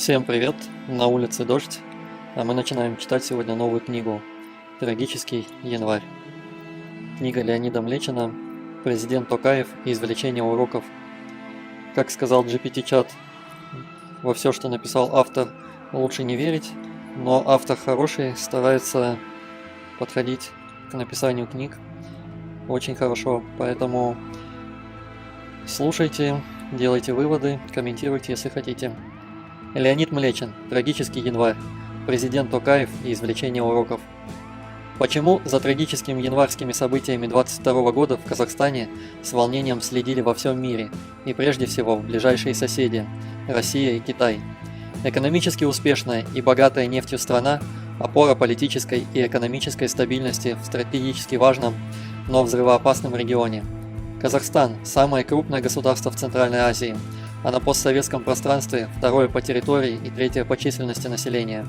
Всем привет! На улице дождь, а мы начинаем читать сегодня новую книгу «Трагический январь». Книга Леонида Млечина «Президент Токаев и извлечение уроков». Как сказал GPT-чат, во все, что написал автор, лучше не верить, но автор хороший, старается подходить к написанию книг очень хорошо, поэтому слушайте, делайте выводы, комментируйте, если хотите. Леонид Млечин. Трагический январь. Президент Токаев и извлечение уроков. Почему за трагическими январскими событиями 22 года в Казахстане с волнением следили во всем мире, и прежде всего ближайшие соседи – Россия и Китай? Экономически успешная и богатая нефтью страна – опора политической и экономической стабильности в стратегически важном, но взрывоопасном регионе. Казахстан – самое крупное государство в Центральной Азии, а на постсоветском пространстве второе по территории и третье по численности населения.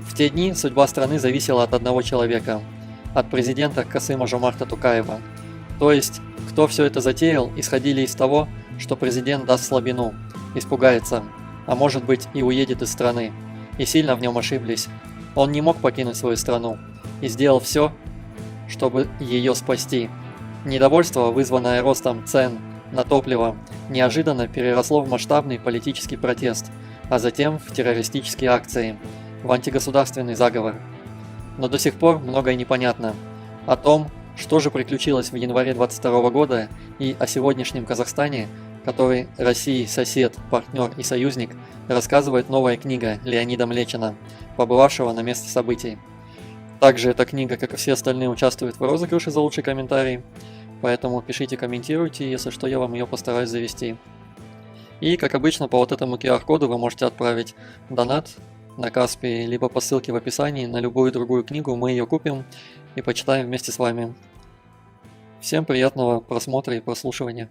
В те дни судьба страны зависела от одного человека – от президента Касыма-Жомарта Токаева. То есть, кто все это затеял, исходили из того, что президент даст слабину, испугается, а может быть и уедет из страны, и сильно в нем ошиблись. Он не мог покинуть свою страну и сделал все, чтобы ее спасти. Недовольство, вызванное ростом цен на топливо, неожиданно переросло в масштабный политический протест, а затем в террористические акции, в антигосударственный заговор. Но до сих пор многое непонятно. О том, что же приключилось в январе 22 года, и о сегодняшнем Казахстане, который России сосед, партнер и союзник, рассказывает новая книга Леонида Млечина, побывавшего на месте событий. Также эта книга, как и все остальные, участвует в розыгрыше за лучший комментарий. Поэтому пишите, комментируйте, если что, я вам ее постараюсь завести. И, как обычно, по вот этому QR-коду вы можете отправить донат на Каспи, либо по ссылке в описании на любую другую книгу, мы ее купим и почитаем вместе с вами. Всем приятного просмотра и прослушивания.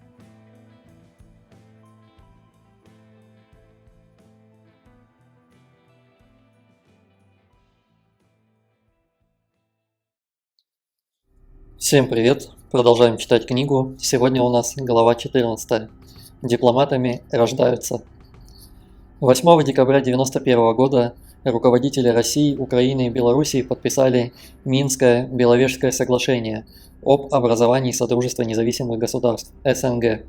Всем привет! Продолжаем читать книгу. Сегодня у нас глава 14. Дипломатами рождаются. 8 декабря 1991 года руководители России, Украины и Белоруссии подписали Минское Беловежское соглашение об образовании Содружества независимых государств СНГ.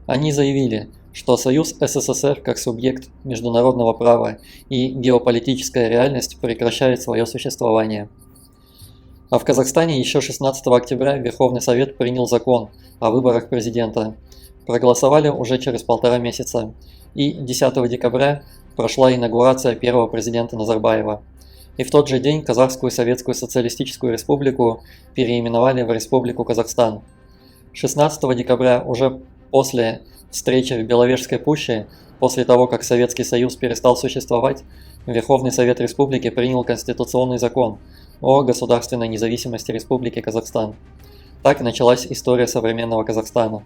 Они заявили, что Союз СССР как субъект международного права и геополитическая реальность прекращает свое существование. А в Казахстане еще 16 октября Верховный Совет принял закон о выборах президента. Проголосовали уже через 1,5 месяца. И 10 декабря прошла инаугурация первого президента Назарбаева. И в тот же день Казахскую Советскую Социалистическую Республику переименовали в Республику Казахстан. 16 декабря, уже после встречи в Беловежской пуще, после того, как Советский Союз перестал существовать, Верховный Совет Республики принял конституционный закон о государственной независимости Республики Казахстан. Так началась история современного Казахстана.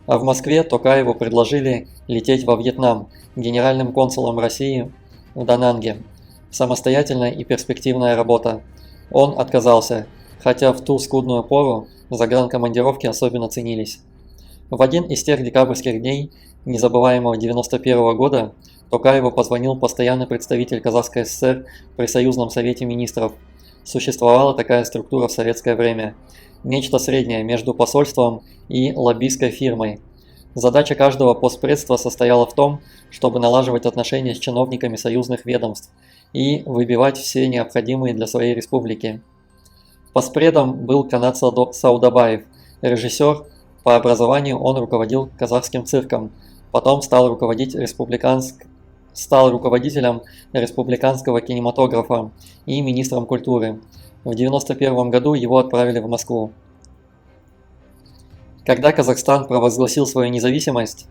А в Москве Токаеву предложили лететь во Вьетнам генеральным консулом России в Дананге. Самостоятельная и перспективная работа. Он отказался, хотя в ту скудную пору загранкомандировки особенно ценились. В один из тех декабрьских дней незабываемого 91 года Токаеву позвонил постоянный представитель Казахской ССР при Союзном Совете Министров. Существовала такая структура в советское время. Нечто среднее между посольством и лоббистской фирмой. Задача каждого постпредства состояла в том, чтобы налаживать отношения с чиновниками союзных ведомств и выбивать все необходимые для своей республики. Постпредом был Канат Саудабаев, режиссер. По образованию он руководил казахским цирком, потом стал руководителем республиканского кинематографа и министром культуры. В 1991 году его отправили в Москву. Когда Казахстан провозгласил свою независимость,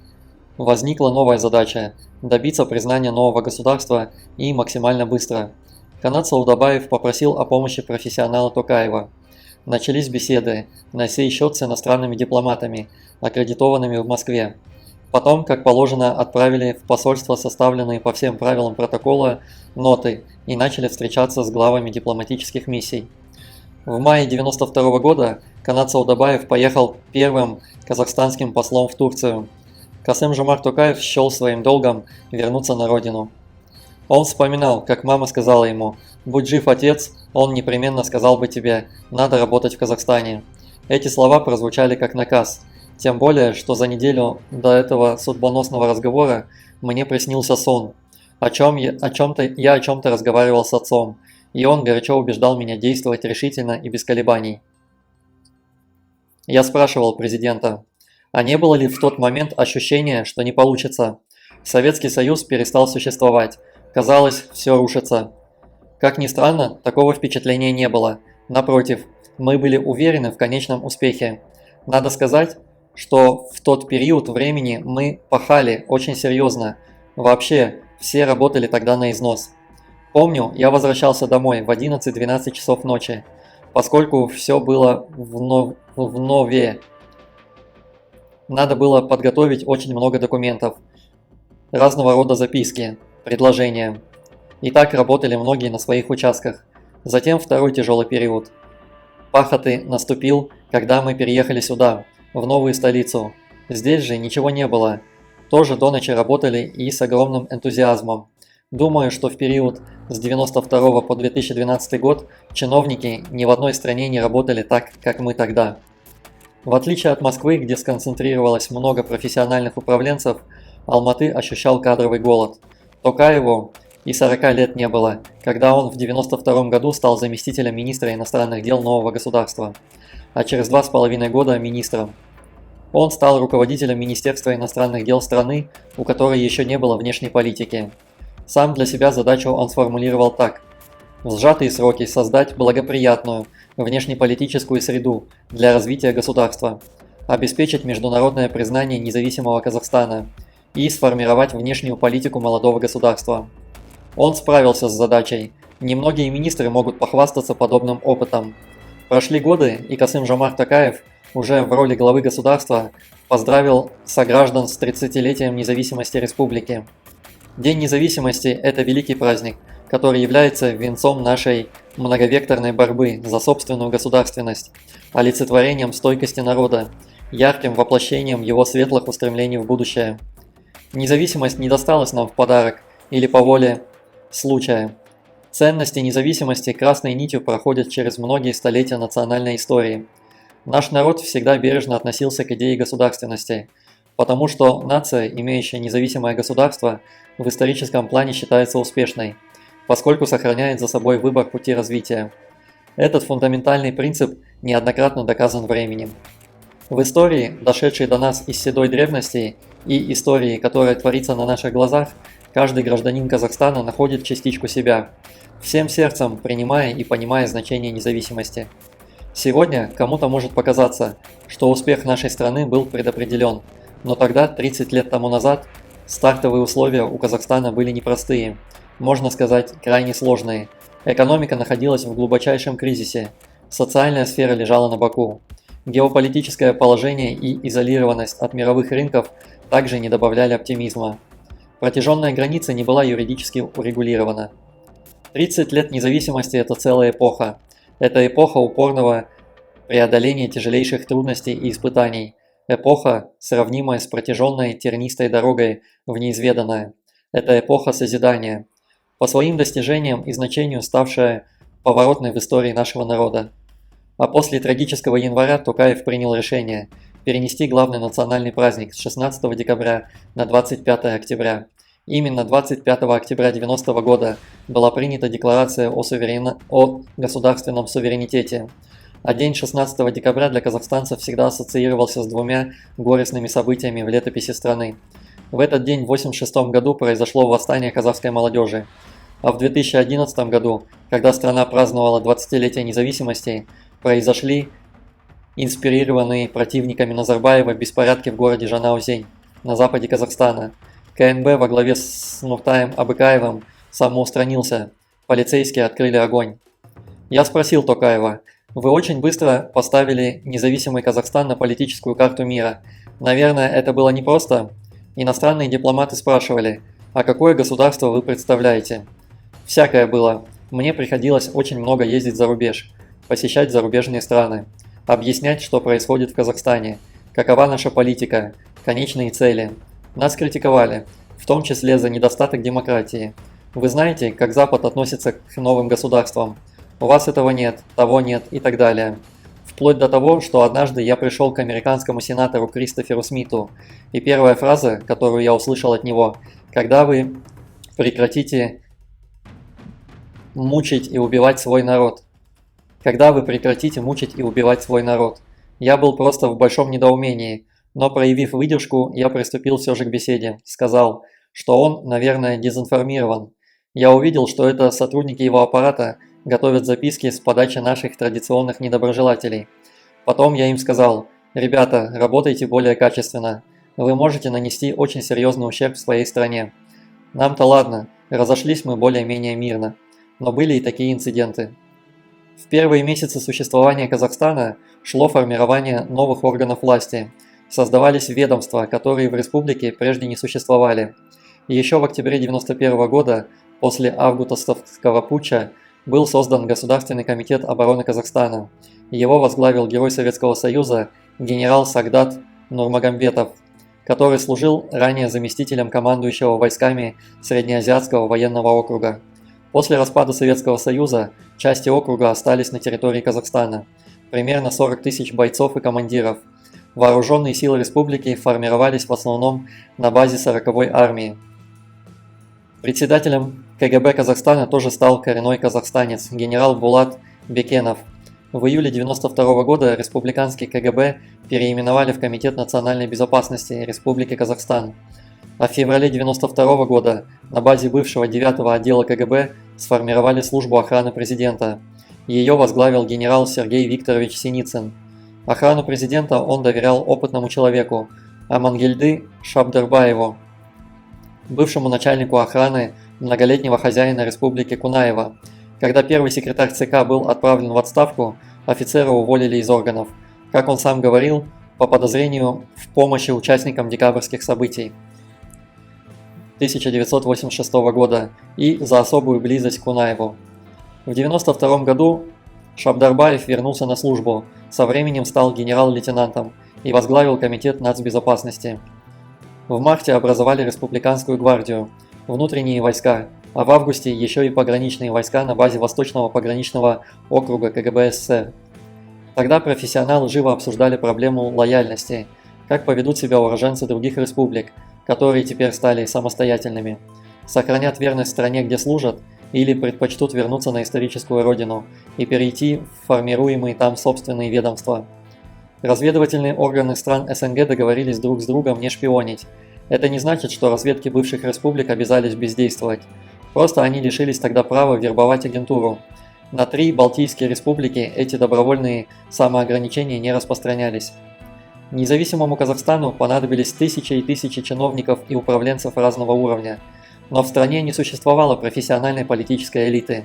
возникла новая задача – добиться признания нового государства и максимально быстро. Канат Саудабаев попросил о помощи профессионала Токаева. Начались беседы, на сей счет с иностранными дипломатами, аккредитованными в Москве. Потом, как положено, отправили в посольство составленные по всем правилам протокола ноты и начали встречаться с главами дипломатических миссий. В мае 1992 года Канат Саудабаев поехал первым казахстанским послом в Турцию. Касым-Жомарт Токаев счел своим долгом вернуться на родину. Он вспоминал, как мама сказала ему: «Будь жив, отец», он непременно сказал бы тебе: «Надо работать в Казахстане». Эти слова прозвучали как наказ. Тем более, что за неделю до этого судьбоносного разговора мне приснился сон, о чем-то разговаривал с отцом, и он горячо убеждал меня действовать решительно и без колебаний. Я спрашивал президента, а не было ли в тот момент ощущения, что не получится? Советский Союз перестал существовать, казалось, все рушится. Как ни странно, такого впечатления не было. Напротив, мы были уверены в конечном успехе. Надо сказать, что в тот период времени мы пахали очень серьезно. Вообще, все работали тогда на износ. Помню, я возвращался домой в 11-12 часов ночи, поскольку все было в нове. Надо было подготовить очень много документов, разного рода записки, предложения. И так работали многие на своих участках. Затем второй тяжелый период. Пахоты наступил, когда мы переехали сюда, в новую столицу. Здесь же ничего не было. Тоже до ночи работали и с огромным энтузиазмом. Думаю, что в период с 1992 по 2012 год чиновники ни в одной стране не работали так, как мы тогда. В отличие от Москвы, где сконцентрировалось много профессиональных управленцев, Алматы ощущал кадровый голод. Токаеву и 40 лет не было, когда он в 1992 году стал заместителем министра иностранных дел нового государства, а через 2,5 года министром. Он стал руководителем Министерства иностранных дел страны, у которой еще не было внешней политики. Сам для себя задачу он сформулировал так: в сжатые сроки создать благоприятную внешнеполитическую среду для развития государства, обеспечить международное признание независимого Казахстана и сформировать внешнюю политику молодого государства. Он справился с задачей. Немногие министры могут похвастаться подобным опытом. Прошли годы, и Касым-Жомарт Токаев уже в роли главы государства поздравил сограждан с 30-летием независимости республики. День независимости – это великий праздник, который является венцом нашей многовекторной борьбы за собственную государственность, олицетворением стойкости народа, ярким воплощением его светлых устремлений в будущее. Независимость не досталась нам в подарок или по воле случая. Ценности независимости красной нитью проходят через многие столетия национальной истории. Наш народ всегда бережно относился к идее государственности, потому что нация, имеющая независимое государство, в историческом плане считается успешной, поскольку сохраняет за собой выбор пути развития. Этот фундаментальный принцип неоднократно доказан временем. В истории, дошедшей до нас из седой древности, и истории, которая творится на наших глазах, каждый гражданин Казахстана находит частичку себя, всем сердцем принимая и понимая значение независимости. Сегодня кому-то может показаться, что успех нашей страны был предопределен, но тогда, 30 лет тому назад, стартовые условия у Казахстана были непростые, можно сказать, крайне сложные. Экономика находилась в глубочайшем кризисе, социальная сфера лежала на боку. Геополитическое положение и изолированность от мировых рынков также не добавляли оптимизма. Протяженная граница не была юридически урегулирована. 30 лет независимости – это целая эпоха. Это эпоха упорного преодоления тяжелейших трудностей и испытаний. Эпоха, сравнимая с протяженной тернистой дорогой в неизведанное. Это эпоха созидания, по своим достижениям и значению ставшая поворотной в истории нашего народа. А после трагического января Токаев принял решение перенести главный национальный праздник с 16 декабря на 25 октября. Именно 25 октября 1990 года была принята декларация о государственном суверенитете. А день 16 декабря для казахстанцев всегда ассоциировался с двумя горестными событиями в летописи страны. В этот день в 1986 году произошло восстание казахской молодежи. А в 2011 году, когда страна праздновала 20-летие независимости, произошли инспирированные противниками Назарбаева беспорядки в городе Жанаузень на западе Казахстана. КНБ во главе с Нуртаем Абыкаевым самоустранился, полицейские открыли огонь. Я спросил Токаева: вы очень быстро поставили независимый Казахстан на политическую карту мира. Наверное, это было непросто? Иностранные дипломаты спрашивали: а какое государство вы представляете? Всякое было. Мне приходилось очень много ездить за рубеж, посещать зарубежные страны, объяснять, что происходит в Казахстане, какова наша политика, конечные цели. Нас критиковали, в том числе за недостаток демократии. Вы знаете, как Запад относится к новым государствам. У вас этого нет, того нет и так далее. Вплоть до того, что однажды я пришел к американскому сенатору Кристоферу Смиту, и первая фраза, которую я услышал от него: «Когда вы прекратите мучить и убивать свой народ?» Когда вы прекратите мучить и убивать свой народ? Я был просто в большом недоумении, но проявив выдержку, я приступил все же к беседе. Сказал, что он, наверное, дезинформирован. Я увидел, что это сотрудники его аппарата готовят записки с подачи наших традиционных недоброжелателей. Потом я им сказал: «Ребята, работайте более качественно. Вы можете нанести очень серьезный ущерб своей стране». Нам-то ладно, разошлись мы более-менее мирно. Но были и такие инциденты. В первые месяцы существования Казахстана шло формирование новых органов власти. Создавались ведомства, которые в республике прежде не существовали. И еще в октябре 1991 года, после августовского путча, был создан Государственный комитет обороны Казахстана. Его возглавил герой Советского Союза генерал Сагдат Нурмагомедов, который служил ранее заместителем командующего войсками Среднеазиатского военного округа. После распада Советского Союза части округа остались на территории Казахстана. Примерно 40 тысяч бойцов и командиров. Вооруженные силы республики формировались в основном на базе 40-й армии. Председателем КГБ Казахстана тоже стал коренной казахстанец генерал Булат Бекенов. В июле 1992 года республиканский КГБ переименовали в Комитет национальной безопасности Республики Казахстан. А в феврале 1992 года на базе бывшего 9-го отдела КГБ сформировали службу охраны президента. Ее возглавил генерал Сергей Викторович Синицын. Охрану президента он доверял опытному человеку Амангельды Шабдарбаеву, бывшему начальнику охраны многолетнего хозяина республики Кунаева. Когда первый секретарь ЦК был отправлен в отставку, офицера уволили из органов, как он сам говорил, по подозрению в помощи участникам декабрьских событий 1986 года и за особую близость к Кунаеву. В 1992 году Шабдарбаев вернулся на службу, со временем стал генерал-лейтенантом и возглавил Комитет нацбезопасности. В марте образовали Республиканскую гвардию, внутренние войска, а в августе еще и пограничные войска на базе Восточного пограничного округа КГБ СССР. Тогда профессионалы живо обсуждали проблему лояльности, как поведут себя уроженцы других республик, которые теперь стали самостоятельными, сохранят верность стране, где служат, или предпочтут вернуться на историческую родину и перейти в формируемые там собственные ведомства. Разведывательные органы стран СНГ договорились друг с другом не шпионить. Это не значит, что разведки бывших республик обязались бездействовать. Просто они лишились тогда права вербовать агентуру. На 3 Балтийские республики эти добровольные самоограничения не распространялись. Независимому Казахстану понадобились тысячи и тысячи чиновников и управленцев разного уровня, но в стране не существовало профессиональной политической элиты.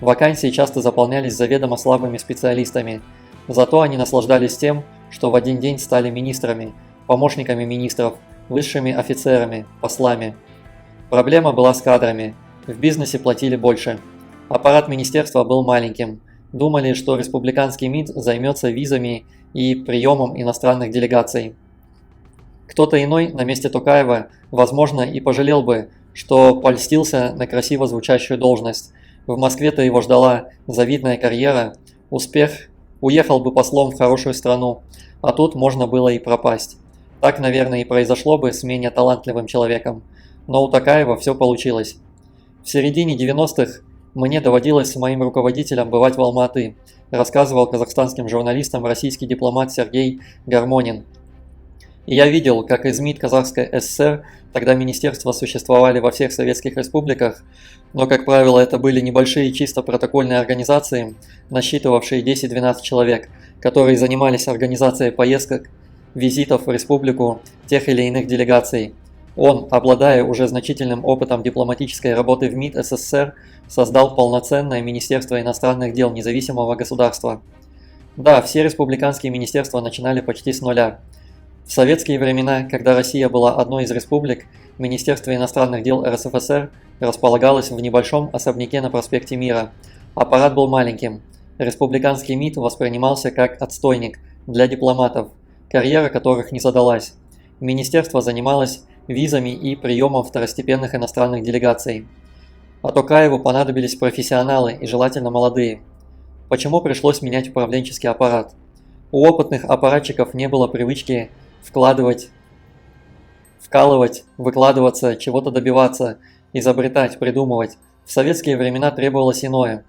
Вакансии часто заполнялись заведомо слабыми специалистами, зато они наслаждались тем, что в один день стали министрами, помощниками министров, высшими офицерами, послами. Проблема была с кадрами, в бизнесе платили больше. Аппарат министерства был маленьким. Думали, что республиканский МИД займется визами и приемом иностранных делегаций. Кто-то иной на месте Токаева, возможно, и пожалел бы, что польстился на красиво звучащую должность. В Москве-то его ждала завидная карьера, успех, уехал бы послом в хорошую страну, а тут можно было и пропасть. Так, наверное, и произошло бы с менее талантливым человеком. Но у Токаева все получилось. В середине 90-х мне доводилось с моим руководителем бывать в Алма-Аты, рассказывал казахстанским журналистам российский дипломат Сергей Гармонин. И я видел, как из МИД Казахской ССР, тогда министерства существовали во всех советских республиках, но, как правило, это были небольшие чисто протокольные организации, насчитывавшие 10-12 человек, которые занимались организацией поездок, визитов в республику тех или иных делегаций. Он, обладая уже значительным опытом дипломатической работы в МИД СССР, создал полноценное Министерство иностранных дел независимого государства. Да, все республиканские министерства начинали почти с нуля. В советские времена, когда Россия была одной из республик, Министерство иностранных дел РСФСР располагалось в небольшом особняке на проспекте Мира. Аппарат был маленьким. Республиканский МИД воспринимался как отстойник для дипломатов, карьера которых не задалась. Министерство занималось визами и приемом второстепенных иностранных делегаций. А Токаеву понадобились профессионалы и желательно молодые. Почему пришлось менять управленческий аппарат? У опытных аппаратчиков не было привычки вкладывать, вкалывать, выкладываться, чего-то добиваться, изобретать, придумывать. В советские времена требовалось иное.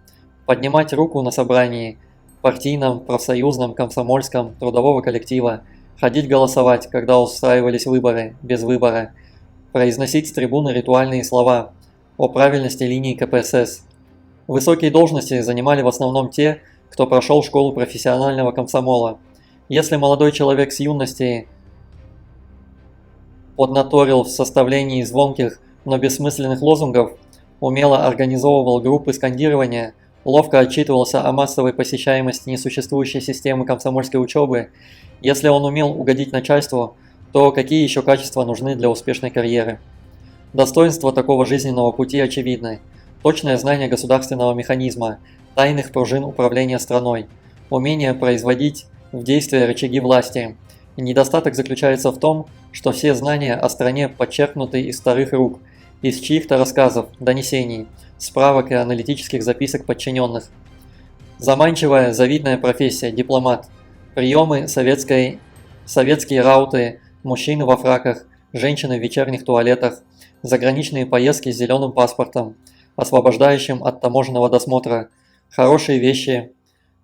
Поднимать руку на собрании, партийном, профсоюзном, комсомольском, трудового коллектива, ходить голосовать, когда устраивались выборы, без выбора, произносить с трибуны ритуальные слова о правильности линии КПСС. Высокие должности занимали в основном те, кто прошел школу профессионального комсомола. Если молодой человек с юности поднаторил в составлении звонких, но бессмысленных лозунгов, умело организовывал группы скандирования, ловко отчитывался о массовой посещаемости несуществующей системы комсомольской учебы, если он умел угодить начальству, то какие еще качества нужны для успешной карьеры? Достоинства такого жизненного пути очевидны. Точное знание государственного механизма, тайных пружин управления страной, умение производить в действие рычаги власти. Недостаток заключается в том, что все знания о стране подчеркнуты из старых рук, из чьих-то рассказов, донесений, справок и аналитических записок подчиненных. Заманчивая, завидная профессия – дипломат. Приемы советские рауты, мужчины во фраках, женщины в вечерних туалетах, заграничные поездки с зеленым паспортом, освобождающим от таможенного досмотра, хорошие вещи,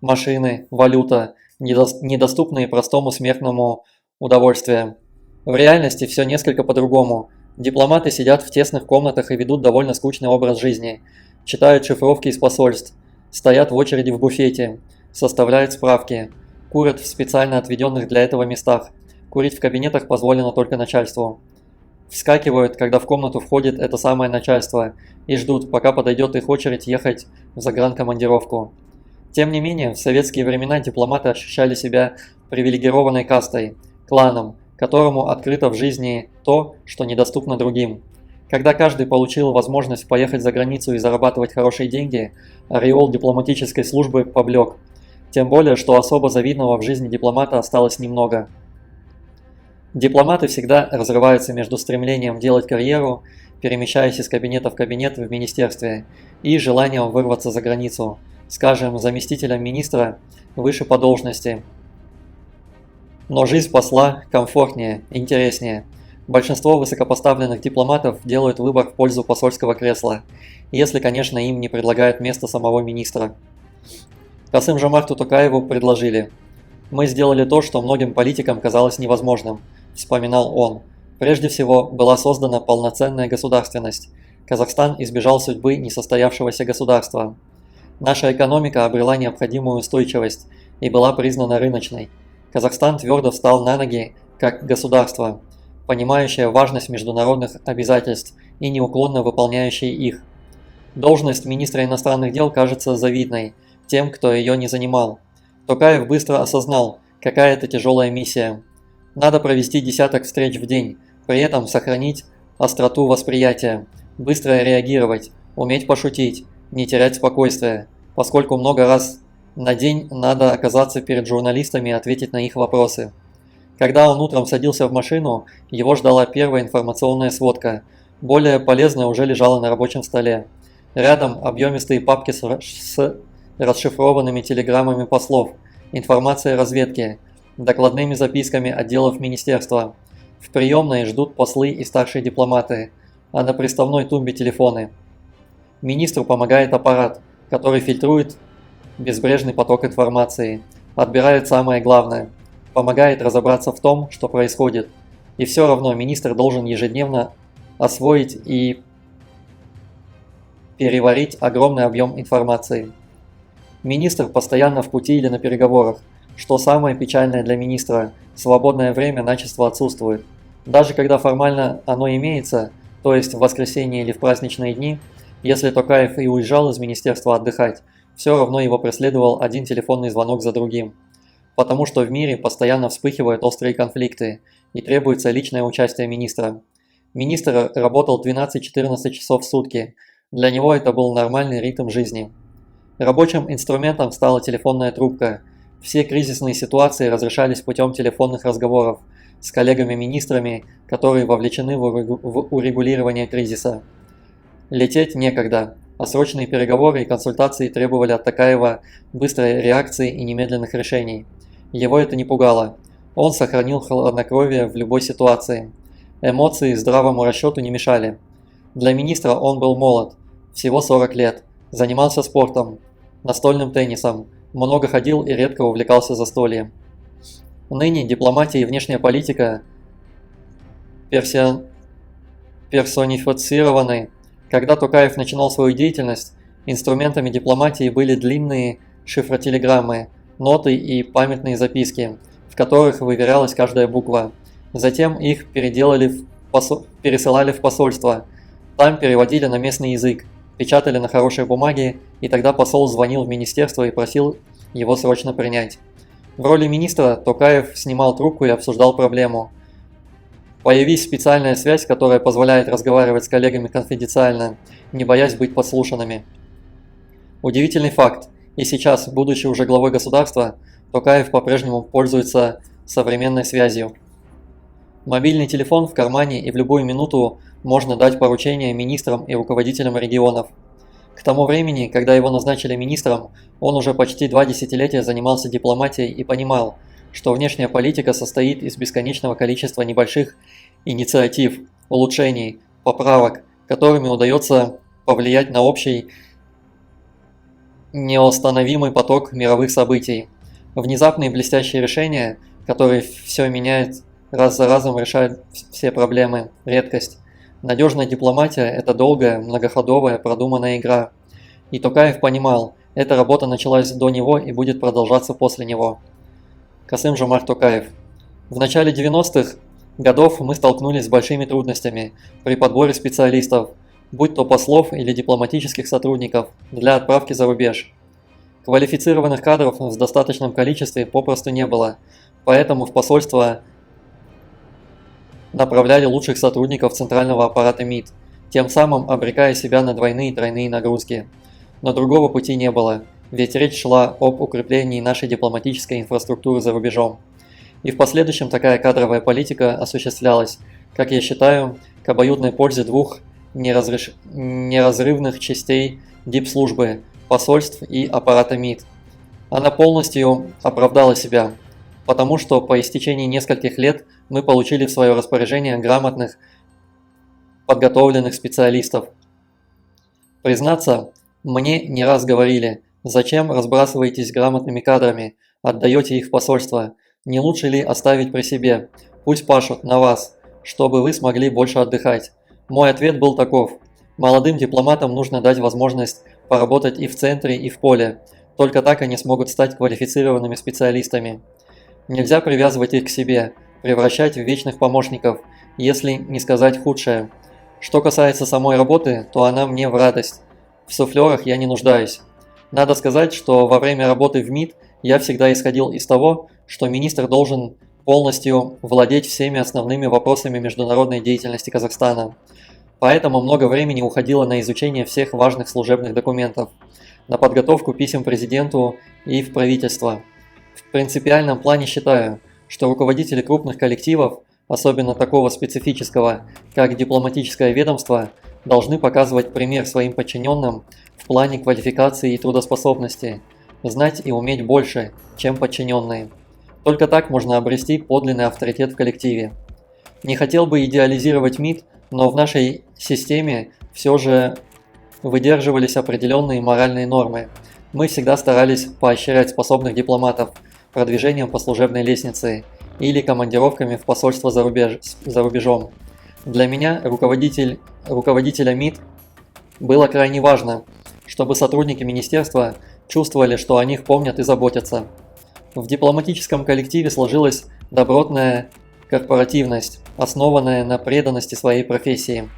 машины, валюта, недоступные простому смертному удовольствия. В реальности все несколько по-другому. Дипломаты сидят в тесных комнатах и ведут довольно скучный образ жизни, читают шифровки из посольств, стоят в очереди в буфете, составляют справки, курят в специально отведенных для этого местах. Курить в кабинетах позволено только начальству. Вскакивают, когда в комнату входит это самое начальство, и ждут, пока подойдет их очередь ехать в загранкомандировку. Тем не менее, в советские времена дипломаты ощущали себя привилегированной кастой, кланом, которому открыто в жизни то, что недоступно другим. Когда каждый получил возможность поехать за границу и зарабатывать хорошие деньги, ореол дипломатической службы поблек. Тем более, что особо завидного в жизни дипломата осталось немного. Дипломаты всегда разрываются между стремлением делать карьеру, перемещаясь из кабинета в кабинет в министерстве, и желанием вырваться за границу, скажем, заместителем министра выше по должности. Но жизнь посла комфортнее, интереснее. Большинство высокопоставленных дипломатов делают выбор в пользу посольского кресла, если, конечно, им не предлагают место самого министра. Касым-Жомарту Токаеву предложили. «Мы сделали то, что многим политикам казалось невозможным», – вспоминал он. «Прежде всего, была создана полноценная государственность. Казахстан избежал судьбы несостоявшегося государства. Наша экономика обрела необходимую устойчивость и была признана рыночной. Казахстан твердо встал на ноги как государство, понимающее важность международных обязательств и неуклонно выполняющее их. Должность министра иностранных дел кажется завидной тем, кто ее не занимал. Токаев быстро осознал, какая это тяжелая миссия. Надо провести десяток встреч в день, при этом сохранить остроту восприятия, быстро реагировать, уметь пошутить, не терять спокойствия, поскольку много раз на день надо оказаться перед журналистами и ответить на их вопросы. Когда он утром садился в машину, его ждала первая информационная сводка. Более полезная уже лежала на рабочем столе. Рядом объемистые папки с расшифрованными телеграммами послов, информацией разведки, докладными записками отделов министерства. В приемной ждут послы и старшие дипломаты, а на приставной тумбе телефоны. Министру помогает аппарат, который фильтрует безбрежный поток информации, отбирает самое главное, помогает разобраться в том, что происходит. И все равно министр должен ежедневно освоить и переварить огромный объем информации. Министр постоянно в пути или на переговорах. Что самое печальное для министра, свободное время начисто отсутствует. Даже когда формально оно имеется, то есть в воскресенье или в праздничные дни, если Токаев и уезжал из министерства отдыхать, все равно его преследовал один телефонный звонок за другим. Потому что в мире постоянно вспыхивают острые конфликты и требуется личное участие министра. Министр работал 12-14 часов в сутки, для него это был нормальный ритм жизни. Рабочим инструментом стала телефонная трубка. Все кризисные ситуации разрешались путем телефонных разговоров с коллегами-министрами, которые вовлечены в урегулирование кризиса. Лететь некогда. а срочные переговоры и консультации требовали от Токаева быстрой реакции и немедленных решений. Его это не пугало. Он сохранил хладнокровие в любой ситуации. Эмоции здравому расчету не мешали. Для министра он был молод, всего 40 лет, занимался спортом, настольным теннисом, много ходил и редко увлекался застольем. Ныне дипломатия и внешняя политика персонифицированы. Когда Токаев начинал свою деятельность, инструментами дипломатии были длинные шифротелеграммы, ноты и памятные записки, в которых выверялась каждая буква. Затем их пересылали в посольство. Там переводили на местный язык, печатали на хорошей бумаге, и тогда посол звонил в министерство и просил его срочно принять. В роли министра Токаев снимал трубку и обсуждал проблему. Появись специальная связь, которая позволяет разговаривать с коллегами конфиденциально, не боясь быть подслушанными. Удивительный факт. И сейчас, будучи уже главой государства, Токаев по-прежнему пользуется современной связью. Мобильный телефон в кармане, и в любую минуту можно дать поручения министрам и руководителям регионов. К тому времени, когда его назначили министром, он уже почти 2 десятилетия занимался дипломатией и понимал, что внешняя политика состоит из бесконечного количества небольших инициатив, улучшений, поправок, которыми удается повлиять на общий неостановимый поток мировых событий. Внезапные блестящие решения, которые все меняют, раз за разом решают все проблемы, редкость. Надежная дипломатия – это долгая, многоходовая, продуманная игра. И Токаев понимал, эта работа началась до него и будет продолжаться после него. Касым-Жомарт Токаев. В начале 90-х годов мы столкнулись с большими трудностями при подборе специалистов, будь то послов или дипломатических сотрудников, для отправки за рубеж. Квалифицированных кадров в достаточном количестве попросту не было, поэтому в посольство направляли лучших сотрудников центрального аппарата МИД, тем самым обрекая себя на двойные и тройные нагрузки. Но другого пути не было, ведь речь шла об укреплении нашей дипломатической инфраструктуры за рубежом. И в последующем такая кадровая политика осуществлялась, как я считаю, к обоюдной пользе двух неразрывных частей дипслужбы, посольств и аппарата МИД. Она полностью оправдала себя, потому что по истечении нескольких лет мы получили в свое распоряжение грамотных, подготовленных специалистов. Признаться, мне не раз говорили, зачем разбрасываетесь грамотными кадрами, отдаете их в посольство, не лучше ли оставить при себе, пусть пашут на вас, чтобы вы смогли больше отдыхать. Мой ответ был таков: молодым дипломатам нужно дать возможность поработать и в центре, и в поле, только так они смогут стать квалифицированными специалистами. Нельзя привязывать их к себе, превращать в вечных помощников, если не сказать худшее. Что касается самой работы, то она мне в радость. В суфлерах я не нуждаюсь. Надо сказать, что во время работы в МИД я всегда исходил из того, что министр должен полностью владеть всеми основными вопросами международной деятельности Казахстана. Поэтому много времени уходило на изучение всех важных служебных документов, на подготовку писем президенту и в правительство. В принципиальном плане считаю, что руководители крупных коллективов, особенно такого специфического, как дипломатическое ведомство, должны показывать пример своим подчиненным в плане квалификации и трудоспособности, знать и уметь больше, чем подчиненные. Только так можно обрести подлинный авторитет в коллективе. Не хотел бы идеализировать МИД, но в нашей системе все же выдерживались определенные моральные нормы. Мы всегда старались поощрять способных дипломатов продвижением по служебной лестнице или командировками в посольство за рубежом. Для меня, руководителя МИД, было крайне важно, чтобы сотрудники министерства чувствовали, что о них помнят и заботятся. В дипломатическом коллективе сложилась добротная корпоративность, основанная на преданности своей профессии.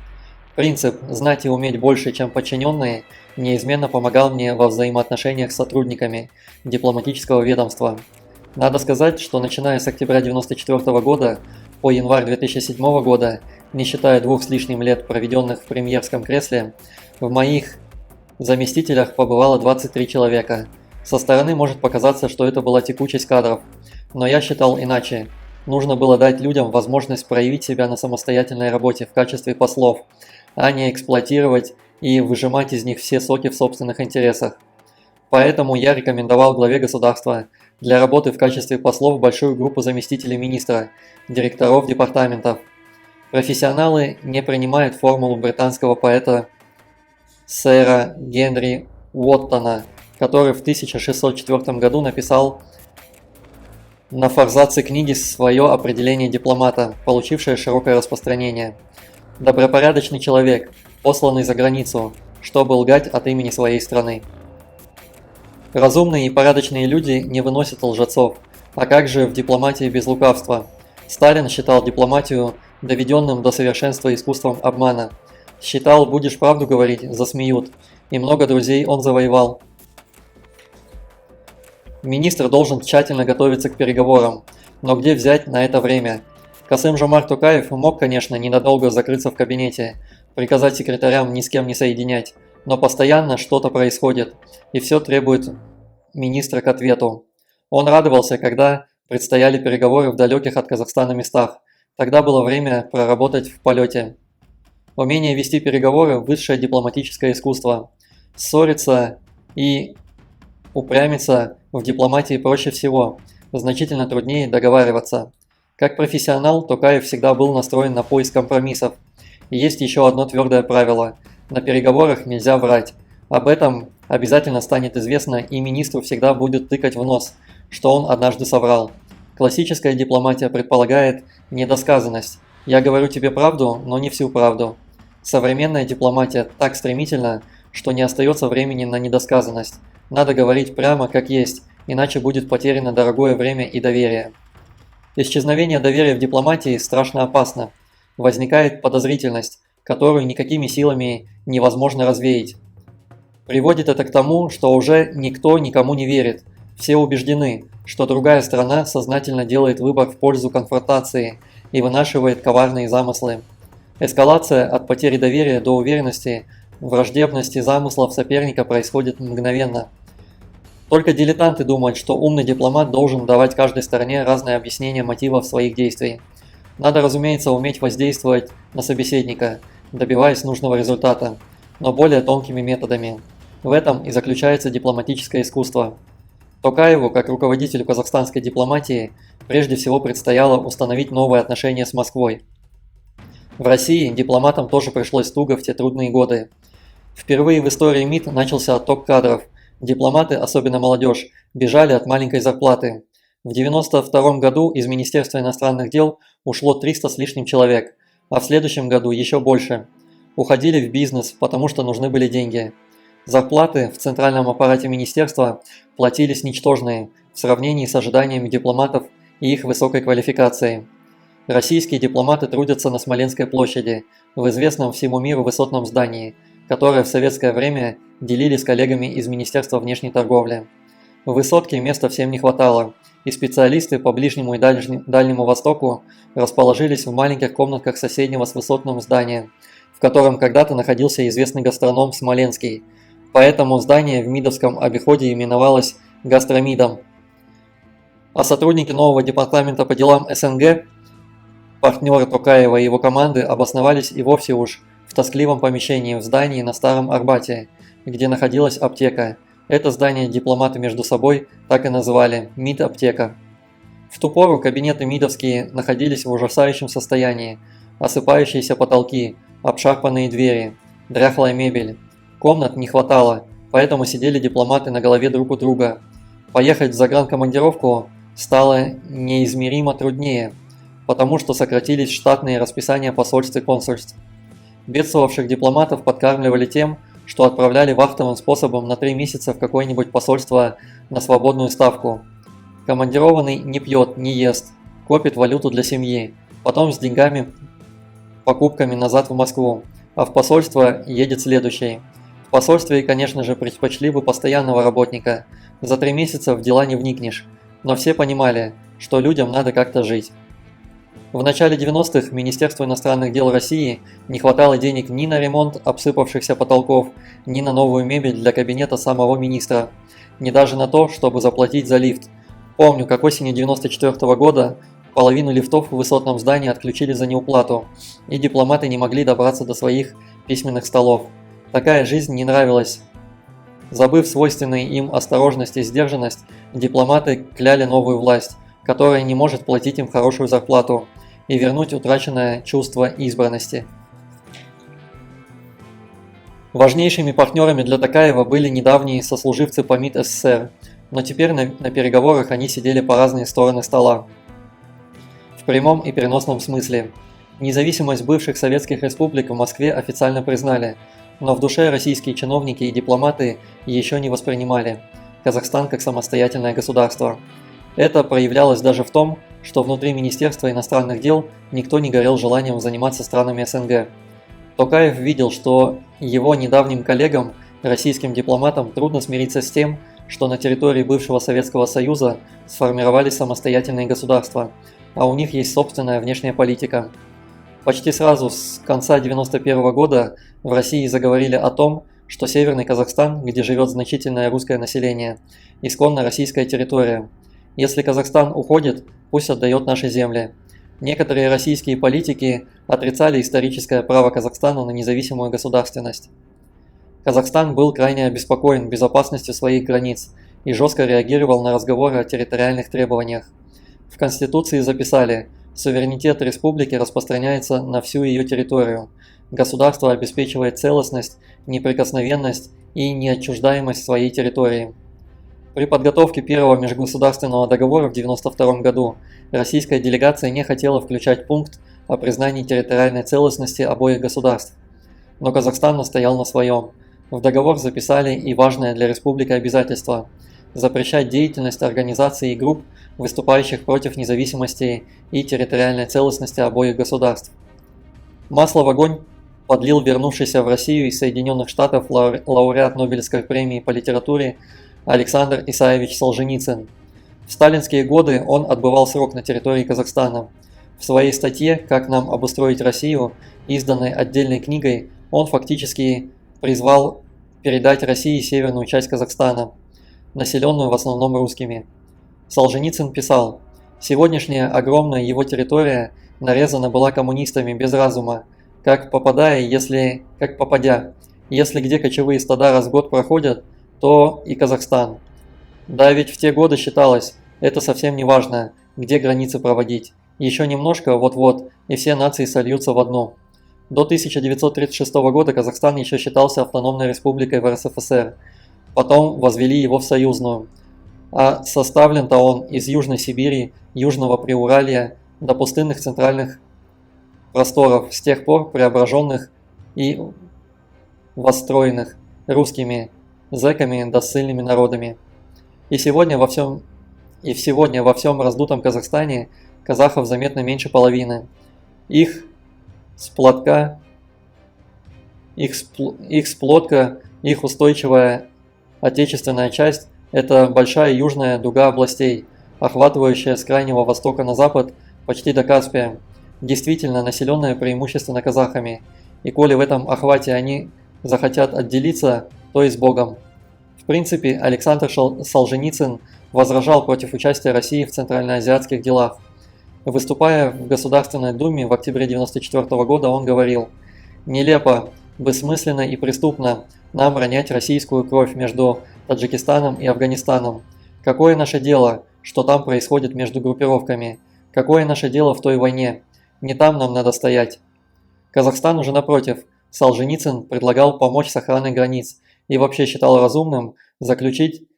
Принцип «знать и уметь больше, чем подчиненные» неизменно помогал мне во взаимоотношениях с сотрудниками дипломатического ведомства. Надо сказать, что начиная с октября 1994 года по январь 2007 года, не считая 2 с лишним лет, проведенных в премьерском кресле, в моих заместителях побывало 23 человека. Со стороны может показаться, что это была текучесть кадров, но я считал иначе. Нужно было дать людям возможность проявить себя на самостоятельной работе в качестве послов, а не эксплуатировать и выжимать из них все соки в собственных интересах. Поэтому я рекомендовал главе государства для работы в качестве послов большую группу заместителей министра, директоров департаментов. Профессионалы не принимают формулу британского поэта сэра Генри Уоттона, который в 1604 году написал на форзаце книги свое определение дипломата, получившее широкое распространение. Добропорядочный человек, посланный за границу, чтобы лгать от имени своей страны. Разумные и порядочные люди не выносят лжецов, а как же в дипломатии без лукавства? Сталин считал дипломатию доведенным до совершенства искусством обмана. Считал, будешь правду говорить, засмеют, и много друзей он завоевал. Министр должен тщательно готовиться к переговорам, но где взять на это время? Касым-Жомарт Токаев мог, конечно, ненадолго закрыться в кабинете, приказать секретарям ни с кем не соединять, но постоянно что-то происходит, и все требует министра к ответу. Он радовался, когда предстояли переговоры в далеких от Казахстана местах, тогда было время проработать в полете. Умение вести переговоры – высшее дипломатическое искусство. Ссориться и упрямиться в дипломатии проще всего, значительно труднее договариваться. Как профессионал, Токаев всегда был настроен на поиск компромиссов. И есть еще одно твердое правило – на переговорах нельзя врать. Об этом обязательно станет известно, и министру всегда будет тыкать в нос, что он однажды соврал. Классическая дипломатия предполагает недосказанность. Я говорю тебе правду, но не всю правду. Современная дипломатия так стремительна, что не остается времени на недосказанность. Надо говорить прямо как есть, иначе будет потеряно дорогое время и доверие. Исчезновение доверия в дипломатии страшно опасно. Возникает подозрительность, которую никакими силами невозможно развеять. Приводит это к тому, что уже никто никому не верит. Все убеждены, что другая сторона сознательно делает выбор в пользу конфронтации и вынашивает коварные замыслы. Эскалация от потери доверия до уверенности, враждебности замыслов соперника происходит мгновенно. Только дилетанты думают, что умный дипломат должен давать каждой стороне разные объяснения мотивов своих действий. Надо, разумеется, уметь воздействовать на собеседника, добиваясь нужного результата, но более тонкими методами. В этом и заключается дипломатическое искусство. Токаеву, как руководителю казахстанской дипломатии, прежде всего предстояло установить новые отношения с Москвой. В России дипломатам тоже пришлось туго в те трудные годы. Впервые в истории МИД начался отток кадров. Дипломаты, особенно молодежь, бежали от маленькой зарплаты. В 1992 году из Министерства иностранных дел ушло 300 с лишним человек, а в следующем году еще больше. Уходили в бизнес, потому что нужны были деньги. Зарплаты в центральном аппарате министерства платились ничтожные в сравнении с ожиданиями дипломатов и их высокой квалификацией. Российские дипломаты трудятся на Смоленской площади, в известном всему миру высотном здании, которое в советское время делили с коллегами из Министерства внешней торговли. В высотке места всем не хватало, и специалисты по Ближнему и Дальнему Востоку расположились в маленьких комнатках соседнего с высотным зданием, в котором когда-то находился известный гастроном Смоленский. Поэтому здание в МИДовском обиходе именовалось Гастромидом. А сотрудники нового департамента по делам СНГ, партнеры Токаева и его команды, обосновались и вовсе уж в тоскливом помещении в здании на Старом Арбате, где находилась аптека. Это здание дипломаты между собой так и называли – МИД-аптека. В ту пору кабинеты МИДовские находились в ужасающем состоянии: осыпающиеся потолки, обшарпанные двери, дряхлая мебель. Комнат не хватало, поэтому сидели дипломаты на голове друг у друга. Поехать в загранкомандировку стало неизмеримо труднее, потому что сократились штатные расписания посольств и консульств. Бедствовавших дипломатов подкармливали тем, что отправляли вахтовым способом на 3 месяца в какое-нибудь посольство на свободную ставку. Командированный не пьет, не ест, копит валюту для семьи, потом с деньгами, покупками назад в Москву, а в посольство едет следующий. В посольстве, конечно же, предпочли бы постоянного работника. За 3 месяца в дела не вникнешь, но все понимали, что людям надо как-то жить. В начале 90-х Министерству иностранных дел России не хватало денег ни на ремонт обсыпавшихся потолков, ни на новую мебель для кабинета самого министра, ни даже на то, чтобы заплатить за лифт. Помню, как осенью 1994 года половину лифтов в высотном здании отключили за неуплату, и дипломаты не могли добраться до своих письменных столов. Такая жизнь не нравилась. Забыв свойственные им осторожность и сдержанность, дипломаты кляли новую власть, которая не может платить им хорошую зарплату и вернуть утраченное чувство избранности. Важнейшими партнерами для Токаева были недавние сослуживцы по МИД СССР, но теперь на переговорах они сидели по разные стороны стола. В прямом и переносном смысле. Независимость бывших советских республик в Москве официально признали, но в душе российские чиновники и дипломаты еще не воспринимали Казахстан как самостоятельное государство. Это проявлялось даже в том, что внутри Министерства иностранных дел никто не горел желанием заниматься странами СНГ. Токаев видел, что его недавним коллегам, российским дипломатам, трудно смириться с тем, что на территории бывшего Советского Союза сформировались самостоятельные государства, а у них есть собственная внешняя политика. Почти сразу с конца 1991 года в России заговорили о том, что Северный Казахстан, где живет значительное русское население, исконно российская территория. Если Казахстан уходит, пусть отдает наши земли. Некоторые российские политики отрицали историческое право Казахстана на независимую государственность. Казахстан был крайне обеспокоен безопасностью своих границ и жестко реагировал на разговоры о территориальных требованиях. В Конституции записали: суверенитет республики распространяется на всю ее территорию. Государство обеспечивает целостность, неприкосновенность и неотчуждаемость своей территории. При подготовке первого межгосударственного договора в 1992 году российская делегация не хотела включать пункт о признании территориальной целостности обоих государств. Но Казахстан настоял на своем. В договор записали и важное для республики обязательство – запрещать деятельность организаций и групп, выступающих против независимости и территориальной целостности обоих государств. Масло в огонь подлил вернувшийся в Россию из Соединенных Штатов лауреат Нобелевской премии по литературе Александр Исаевич Солженицын. В сталинские годы он отбывал срок на территории Казахстана. В своей статье «Как нам обустроить Россию», изданной отдельной книгой, он фактически призвал передать России северную часть Казахстана, населенную в основном русскими. Солженицын писал: «Сегодняшняя огромная его территория нарезана была коммунистами без разума, как попадя. Если где кочевые стада раз в год проходят, то и Казахстан. Да ведь в те годы считалось, это совсем не важно, где границы проводить. Еще немножко, вот-вот, и все нации сольются в одну». До 1936 года Казахстан еще считался автономной республикой в РСФСР, потом возвели его в союзную. А составлен-то он из Южной Сибири, Южного Приуралья до пустынных центральных просторов, с тех пор преображенных и восстроенных русскими зэками да ссыльными народами. И сегодня во всем раздутом Казахстане казахов заметно меньше половины. Их сплотка, их устойчивая отечественная часть – это большая южная дуга областей, охватывающая с крайнего востока на запад почти до Каспия, действительно населенная преимущественно казахами, и коли в этом охвате они захотят отделиться, то и с Богом. В принципе, Александр Солженицын возражал против участия России в центральноазиатских делах. Выступая в Государственной Думе в октябре 1994 года, он говорил: «Нелепо, бессмысленно и преступно нам ронять российскую кровь между Таджикистаном и Афганистаном. Какое наше дело, что там происходит между группировками? Какое наше дело в той войне? Не там нам надо стоять». Казахстан уже напротив. Солженицын предлагал помочь с охраной границ и вообще считал разумным заключить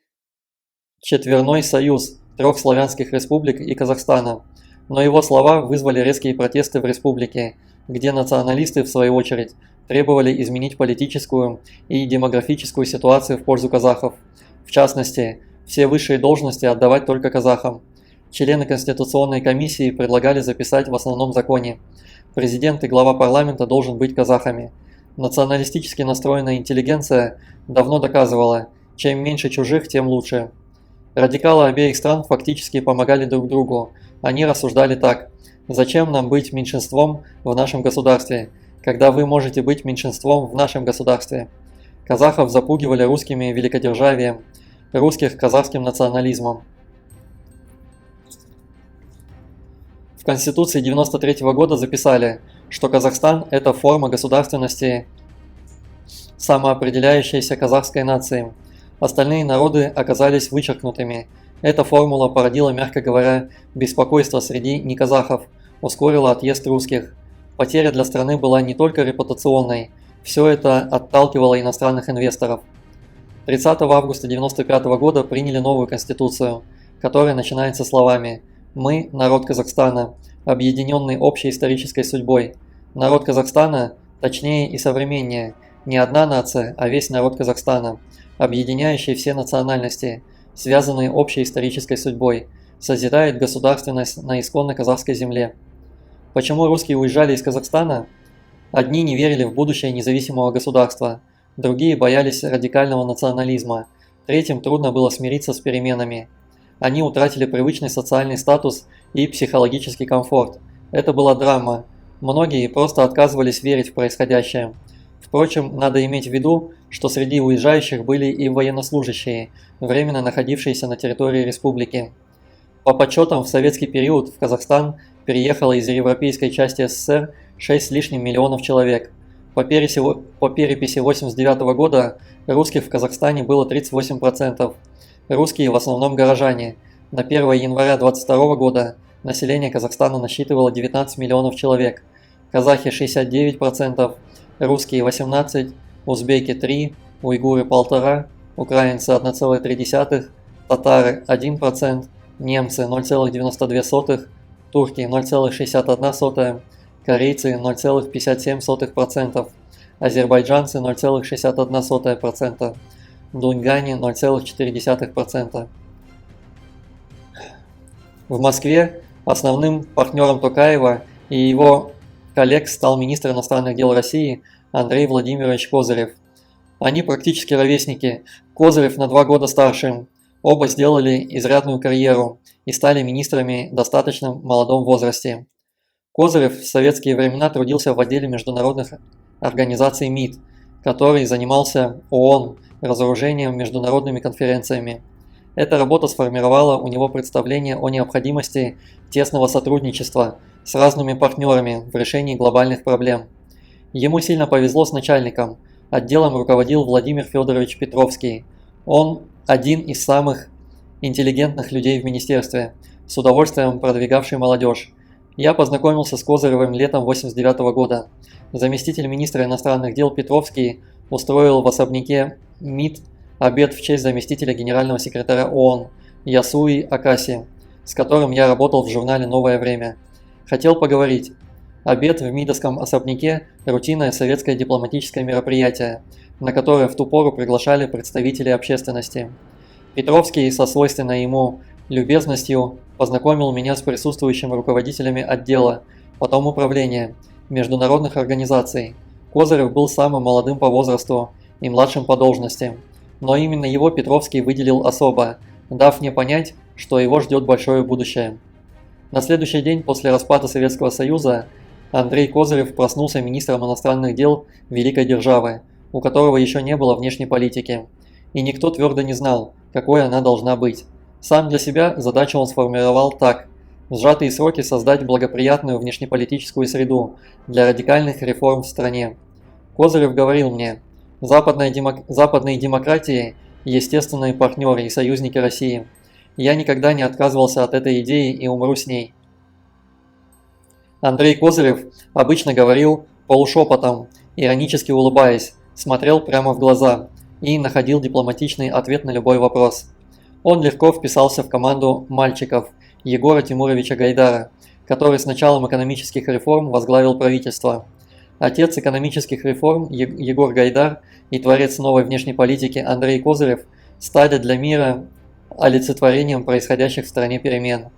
четверной союз 3 славянских республик и Казахстана. Но его слова вызвали резкие протесты в республике, где националисты, в свою очередь, требовали изменить политическую и демографическую ситуацию в пользу казахов. В частности, все высшие должности отдавать только казахам. Члены Конституционной комиссии предлагали записать в основном законе: президент и глава парламента должен быть казахами. Националистически настроенная интеллигенция давно доказывала, чем меньше чужих, тем лучше. Радикалы обеих стран фактически помогали друг другу. Они рассуждали так: зачем нам быть меньшинством в нашем государстве, когда вы можете быть меньшинством в нашем государстве? Казахов запугивали русскими великодержавием, русских казахским национализмом. В Конституции 1993 года записали, что Казахстан – это форма государственности самоопределяющейся казахской нации. Остальные народы оказались вычеркнутыми. Эта формула породила, мягко говоря, беспокойство среди неказахов, ускорила отъезд русских. Потеря для страны была не только репутационной, все это отталкивало иностранных инвесторов. 30 августа 1995 года приняли новую конституцию, которая начинается словами «Мы – народ Казахстана, объединенный общей исторической судьбой». Народ Казахстана, точнее и современнее, не одна нация, а весь народ Казахстана, объединяющий все национальности, связанные общей исторической судьбой, созидает государственность на исконно казахской земле. Почему русские уезжали из Казахстана? Одни не верили в будущее независимого государства, другие боялись радикального национализма, третьим трудно было смириться с переменами. Они утратили привычный социальный статус и психологический комфорт. Это была драма. Многие просто отказывались верить в происходящее. Впрочем, надо иметь в виду, что среди уезжающих были и военнослужащие, временно находившиеся на территории республики. По подсчетам, в советский период в Казахстан переехало из европейской части СССР 6 с лишним миллионов человек. По переписи 1989 года русских в Казахстане было 38%. Русские в основном горожане. На 1 января 2022 года население Казахстана насчитывало 19 миллионов человек. Казахи 69%, русские 18%, узбеки 3%, уйгуры 1,5%, украинцы 1,3%, татары 1%, немцы 0,92%, турки 0,61%, корейцы 0,57%, азербайджанцы 0,61%, дунгане 0,4%. В Москве основным партнером Токаева и его коллег стал министр иностранных дел России Андрей Владимирович Козырев. Они практически ровесники, Козырев на 2 года старше. Оба сделали изрядную карьеру и стали министрами в достаточно молодом возрасте. Козырев в советские времена трудился в отделе международных организаций МИД, который занимался ООН, разоружением, международными конференциями. Эта работа сформировала у него представление о необходимости тесного сотрудничества с разными партнерами в решении глобальных проблем. Ему сильно повезло с начальником. Отделом руководил Владимир Федорович Петровский. Он один из самых интеллигентных людей в министерстве, с удовольствием продвигавший молодежь. Я познакомился с Козыревым летом 1989 года. Заместитель министра иностранных дел Петровский устроил в особняке МИД обед в честь заместителя генерального секретаря ООН Ясуи Акаси, с которым я работал в журнале «Новое время». Хотел поговорить. Обед в МИДовском особняке – рутинное советское дипломатическое мероприятие, на которое в ту пору приглашали представителей общественности. Петровский со свойственной ему любезностью познакомил меня с присутствующими руководителями отдела, потом управления, международных организаций. Козырев был самым молодым по возрасту и младшим по должности, но именно его Петровский выделил особо, дав мне понять, что его ждет большое будущее. На следующий день после распада Советского Союза Андрей Козырев проснулся министром иностранных дел великой державы, у которого еще не было внешней политики, и никто твердо не знал, какой она должна быть. Сам для себя задачу он сформировал так: в сжатые сроки создать благоприятную внешнеполитическую среду для радикальных реформ в стране. Козырев говорил мне: западные демократии – естественные партнеры и союзники России. Я никогда не отказывался от этой идеи и умру с ней. Андрей Козырев обычно говорил полушепотом, иронически улыбаясь, смотрел прямо в глаза и находил дипломатичный ответ на любой вопрос. Он легко вписался в команду мальчиков Егора Тимуровича Гайдара, который с началом экономических реформ возглавил правительство. Отец экономических реформ Егор Гайдар и творец новой внешней политики Андрей Козырев стали для мира олицетворением происходящих в стране перемен.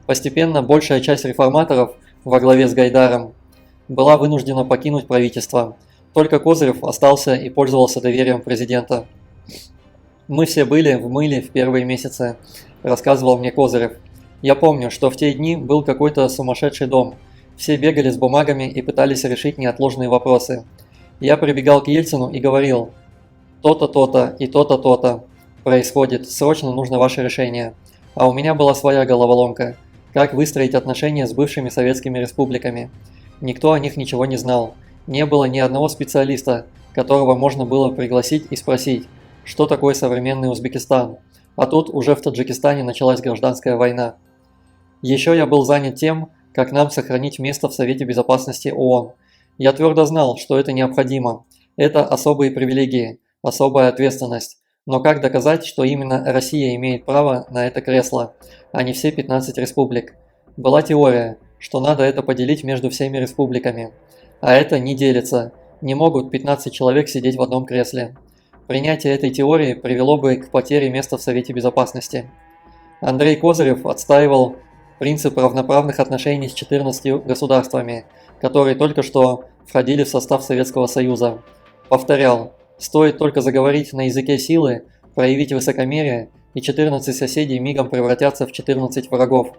Постепенно большая часть реформаторов во главе с Гайдаром была вынуждена покинуть правительство. Только Козырев остался и пользовался доверием президента. «Мы все были в мыле в первые месяцы», – рассказывал мне Козырев. «Я помню, что в те дни был какой-то сумасшедший дом. Все бегали с бумагами и пытались решить неотложные вопросы. Я прибегал к Ельцину и говорил: то-то, то-то и то-то, то-то происходит, срочно нужно ваше решение. А у меня была своя головоломка. Как выстроить отношения с бывшими советскими республиками? Никто о них ничего не знал. Не было ни одного специалиста, которого можно было пригласить и спросить, что такое современный Узбекистан. А тут уже в Таджикистане началась гражданская война. Еще я был занят тем, как нам сохранить место в Совете Безопасности ООН. Я твердо знал, что это необходимо. Это особые привилегии, особая ответственность. Но как доказать, что именно Россия имеет право на это кресло, а не все 15 республик? Была теория, что надо это поделить между всеми республиками. А это не делится. Не могут 15 человек сидеть в одном кресле. Принятие этой теории привело бы к потере места в Совете Безопасности. Андрей Козырев отстаивал принцип равноправных отношений с 14 государствами, которые только что входили в состав Советского Союза. Повторял, стоит только заговорить на языке силы, проявить высокомерие, и 14 соседей мигом превратятся в 14 врагов.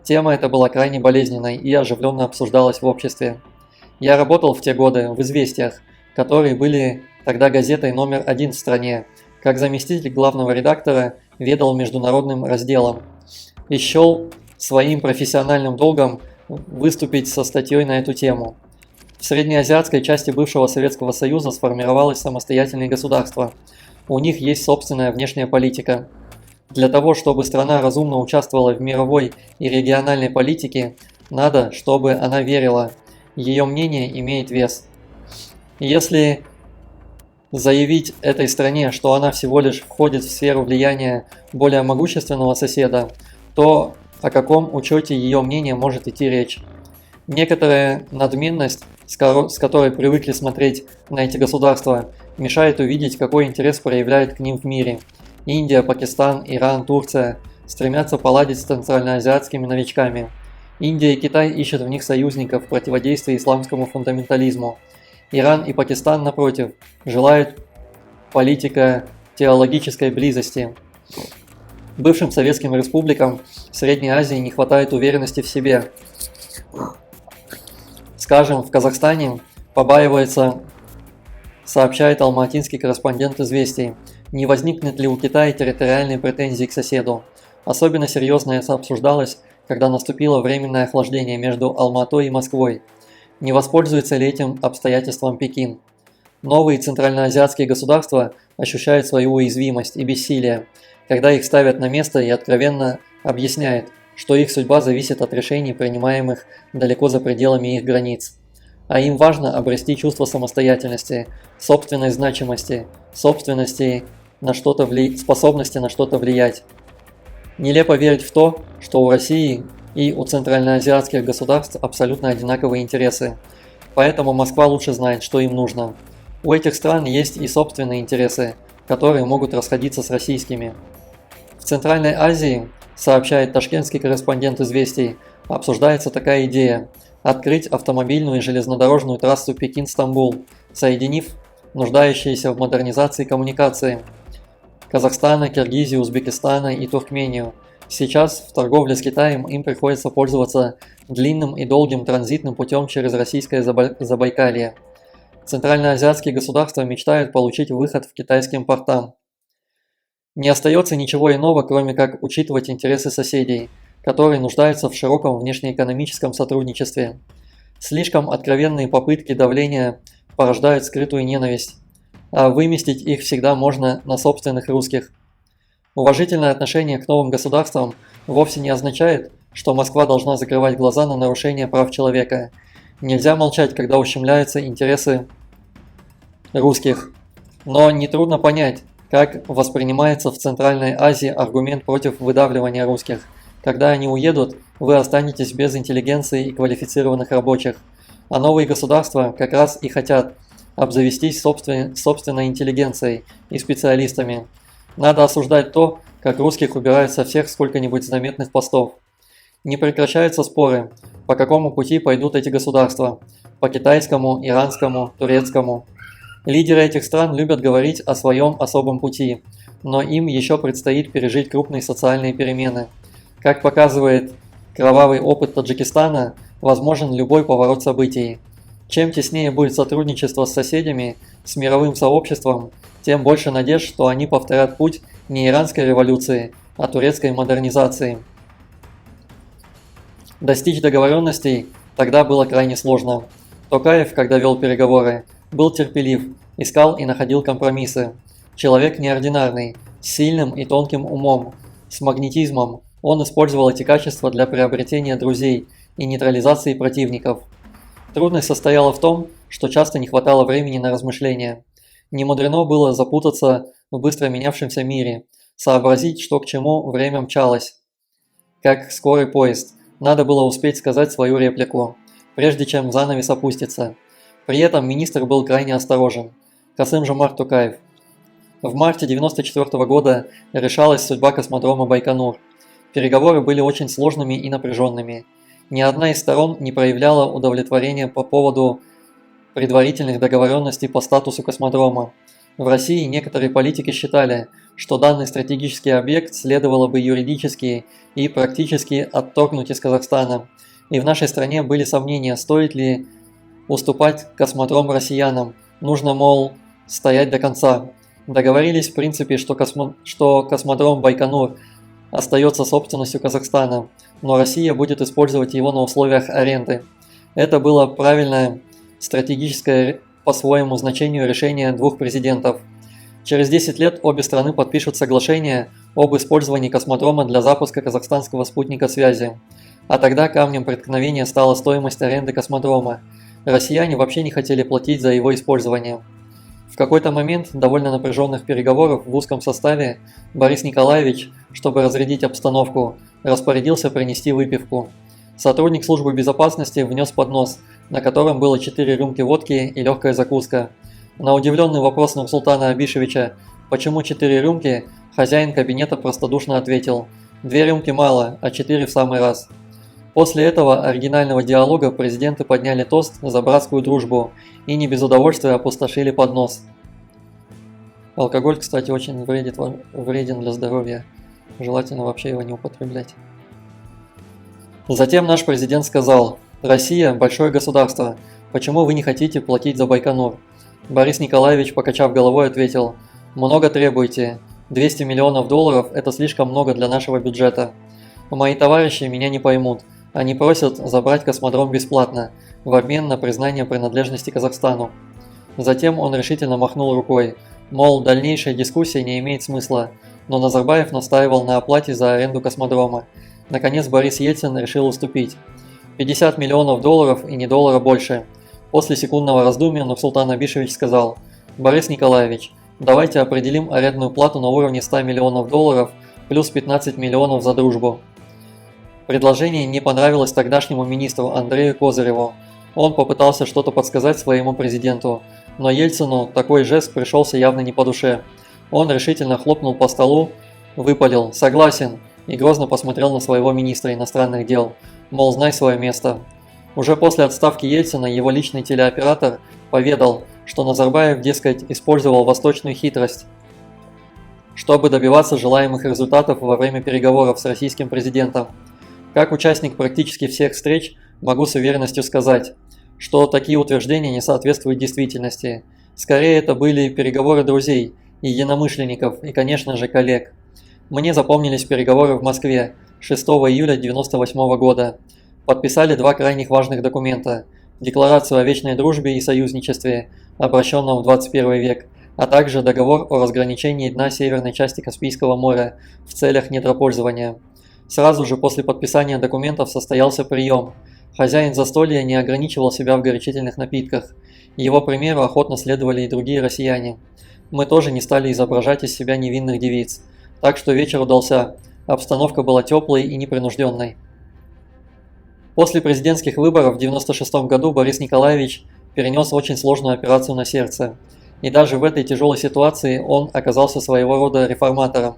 Тема эта была крайне болезненной и оживленно обсуждалась в обществе. Я работал в те годы в «Известиях», которые были тогда газетой номер 1 в стране, как заместитель главного редактора ведал международным разделом и счел своим профессиональным долгом выступить со статьей на эту тему. В среднеазиатской части бывшего Советского Союза сформировалось самостоятельное государство. У них есть собственная внешняя политика. Для того, чтобы страна разумно участвовала в мировой и региональной политике, надо, чтобы она верила. Ее мнение имеет вес. Если заявить этой стране, что она всего лишь входит в сферу влияния более могущественного соседа, то о каком учете ее мнения может идти речь? Некоторая надменность, с которой привыкли смотреть на эти государства, мешает увидеть, какой интерес проявляет к ним в мире. Индия, Пакистан, Иран, Турция стремятся поладить с центральноазиатскими новичками. Индия и Китай ищут в них союзников в противодействии исламскому фундаментализму. Иран и Пакистан, напротив, желают политико-теологической близости. Бывшим советским республикам в Средней Азии не хватает уверенности в себе. Скажем, в Казахстане побаивается, сообщает алматинский корреспондент «Известий», не возникнет ли у Китая территориальные претензии к соседу. Особенно серьезно это обсуждалось, когда наступило временное охлаждение между Алматой и Москвой. Не воспользуется ли этим обстоятельством Пекин? Новые центральноазиатские государства ощущают свою уязвимость и бессилие, когда их ставят на место и откровенно объясняют, что их судьба зависит от решений, принимаемых далеко за пределами их границ. А им важно обрести чувство самостоятельности, собственной значимости, способности на что-то влиять. Нелепо верить в то, что у России и у центральноазиатских государств абсолютно одинаковые интересы. Поэтому Москва лучше знает, что им нужно. У этих стран есть и собственные интересы, которые могут расходиться с российскими. В Центральной Азии, сообщает ташкентский корреспондент «Известий», обсуждается такая идея – открыть автомобильную и железнодорожную трассу Пекин-Стамбул, соединив нуждающиеся в модернизации коммуникации Казахстана, Киргизию, Узбекистана и Туркмению. Сейчас в торговле с Китаем им приходится пользоваться длинным и долгим транзитным путем через российское Забайкалье. Центральноазиатские государства мечтают получить выход в китайским портам. Не остается ничего иного, кроме как учитывать интересы соседей, которые нуждаются в широком внешнеэкономическом сотрудничестве. Слишком откровенные попытки давления порождают скрытую ненависть, а выместить их всегда можно на собственных русских. Уважительное отношение к новым государствам вовсе не означает, что Москва должна закрывать глаза на нарушение прав человека. Нельзя молчать, когда ущемляются интересы русских. Но нетрудно понять, как воспринимается в Центральной Азии аргумент против выдавливания русских. Когда они уедут, вы останетесь без интеллигенции и квалифицированных рабочих. А новые государства как раз и хотят обзавестись собственной интеллигенцией и специалистами. Надо осуждать то, как русских убирают со всех сколько-нибудь заметных постов. Не прекращаются споры, по какому пути пойдут эти государства – по китайскому, иранскому, турецкому. Лидеры этих стран любят говорить о своем особом пути, но им еще предстоит пережить крупные социальные перемены. Как показывает кровавый опыт Таджикистана, возможен любой поворот событий. Чем теснее будет сотрудничество с соседями, с мировым сообществом, тем больше надежд, что они повторят путь не иранской революции, а турецкой модернизации. Достичь договоренностей тогда было крайне сложно. Токаев, когда вел переговоры, был терпелив, искал и находил компромиссы. Человек неординарный, с сильным и тонким умом, с магнетизмом. Он использовал эти качества для приобретения друзей и нейтрализации противников. Трудность состояла в том, что часто не хватало времени на размышления. Немудрено было запутаться в быстро менявшемся мире, сообразить, что к чему время мчалось. Как скорый поезд, надо было успеть сказать свою реплику, прежде чем занавес опустится. При этом министр был крайне осторожен. Касым-Жомарт Токаев. В марте 1994 года решалась судьба космодрома Байконур. Переговоры были очень сложными и напряженными. Ни одна из сторон не проявляла удовлетворения по поводу предварительных договоренностей по статусу космодрома. В России некоторые политики считали, что данный стратегический объект следовало бы юридически и практически отторгнуть из Казахстана. И в нашей стране были сомнения, стоит ли уступать космодром россиянам. Нужно, мол, стоять до конца. Договорились в принципе, что космодром Байконур остается собственностью Казахстана, но Россия будет использовать его на условиях аренды. Это было правильное стратегическое по своему значению решение двух президентов. Через 10 лет обе страны подпишут соглашение об использовании космодрома для запуска казахстанского спутника связи. А тогда камнем преткновения стала стоимость аренды космодрома. Россияне вообще не хотели платить за его использование. В какой-то момент довольно напряженных переговоров в узком составе Борис Николаевич, чтобы разрядить обстановку, распорядился принести выпивку. Сотрудник службы безопасности внес поднос, на котором было 4 рюмки водки и легкая закуска. На удивленный вопрос Нурсултана Абишевича, почему 4 рюмки, хозяин кабинета простодушно ответил: 2 рюмки мало, а 4 в самый раз. После этого оригинального диалога президенты подняли тост за братскую дружбу и не без удовольствия опустошили поднос. Алкоголь, кстати, очень вреден для здоровья. Желательно вообще его не употреблять. Затем наш президент сказал: «Россия – большое государство. Почему вы не хотите платить за Байконур?» Борис Николаевич, покачав головой, ответил: «Много требуете. 200 миллионов долларов – это слишком много для нашего бюджета. Мои товарищи меня не поймут. Они просят забрать космодром бесплатно, в обмен на признание принадлежности Казахстану». Затем он решительно махнул рукой, мол, дальнейшая дискуссия не имеет смысла, но Назарбаев настаивал на оплате за аренду космодрома. Наконец Борис Ельцин решил уступить. 50 миллионов долларов и ни доллара больше. После секундного раздумья Нурсултан Абишевич сказал: «Борис Николаевич, давайте определим арендную плату на уровне 100 миллионов долларов плюс 15 миллионов за дружбу». Предложение не понравилось тогдашнему министру Андрею Козыреву. Он попытался что-то подсказать своему президенту, но Ельцину такой жест пришелся явно не по душе. Он решительно хлопнул по столу, выпалил «Согласен» и грозно посмотрел на своего министра иностранных дел, мол, знай свое место. Уже после отставки Ельцина его личный телеоператор поведал, что Назарбаев, дескать, использовал восточную хитрость, чтобы добиваться желаемых результатов во время переговоров с российским президентом. Как участник практически всех встреч могу с уверенностью сказать, что такие утверждения не соответствуют действительности. Скорее, это были переговоры друзей, единомышленников и, конечно же, коллег. Мне запомнились переговоры в Москве 6 июля 1998 года. Подписали 2 крайних важных документа – Декларацию о вечной дружбе и союзничестве, обращенном в 21 век, а также договор о разграничении дна северной части Каспийского моря в целях недропользования. Сразу же после подписания документов состоялся прием. Хозяин застолья не ограничивал себя в горячительных напитках. Его примеру охотно следовали и другие россияне. Мы тоже не стали изображать из себя невинных девиц. Так что вечер удался. Обстановка была теплой и непринужденной. После президентских выборов в 1996 году Борис Николаевич перенес очень сложную операцию на сердце. И даже в этой тяжелой ситуации он оказался своего рода реформатором.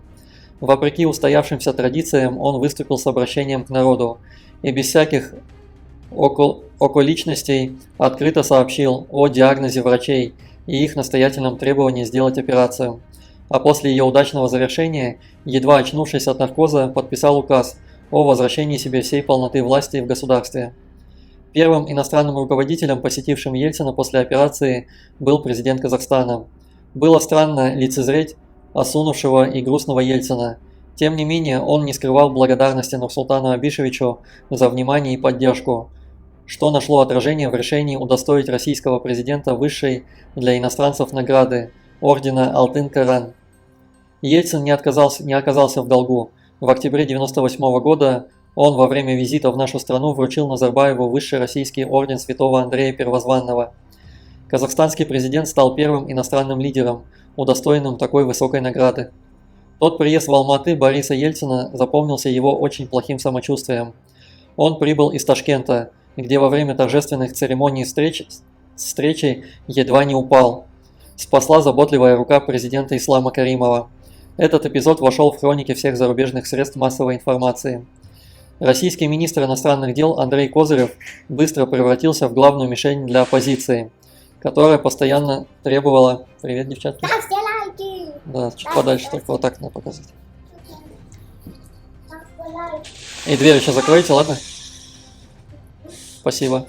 Вопреки устоявшимся традициям, он выступил с обращением к народу и без всяких околичностей открыто сообщил о диагнозе врачей и их настоятельном требовании сделать операцию. А после ее удачного завершения, едва очнувшись от наркоза, подписал указ о возвращении себе всей полноты власти в государстве. Первым иностранным руководителем, посетившим Ельцина после операции, был президент Казахстана. Было странно лицезреть осунувшего и грустного Ельцина. Тем не менее, он не скрывал благодарности Нурсултану Абишевичу за внимание и поддержку. что нашло отражение в решении удостоить российского президента высшей для иностранцев награды – ордена Алтын-Коран. Ельцин не оказался в долгу. В октябре 1998 года он во время визита в нашу страну вручил Назарбаеву высший российский орден Святого Андрея Первозванного. Казахстанский президент стал первым иностранным лидером, удостоенным такой высокой награды. Тот приезд в Алматы Бориса Ельцина запомнился его очень плохим самочувствием. Он прибыл из Ташкента, где во время торжественных церемоний встречи едва не упал. Спасла заботливая рука президента Ислама Каримова. Этот эпизод вошел в хроники всех зарубежных средств массовой информации. Российский министр иностранных дел Андрей Козырев быстро превратился в главную мишень для оппозиции, которая постоянно требовала... Привет, девчатки. Ставьте лайки! Да, чуть подальше, только вот так надо показать. И дверь еще закройте, ладно? Спасибо.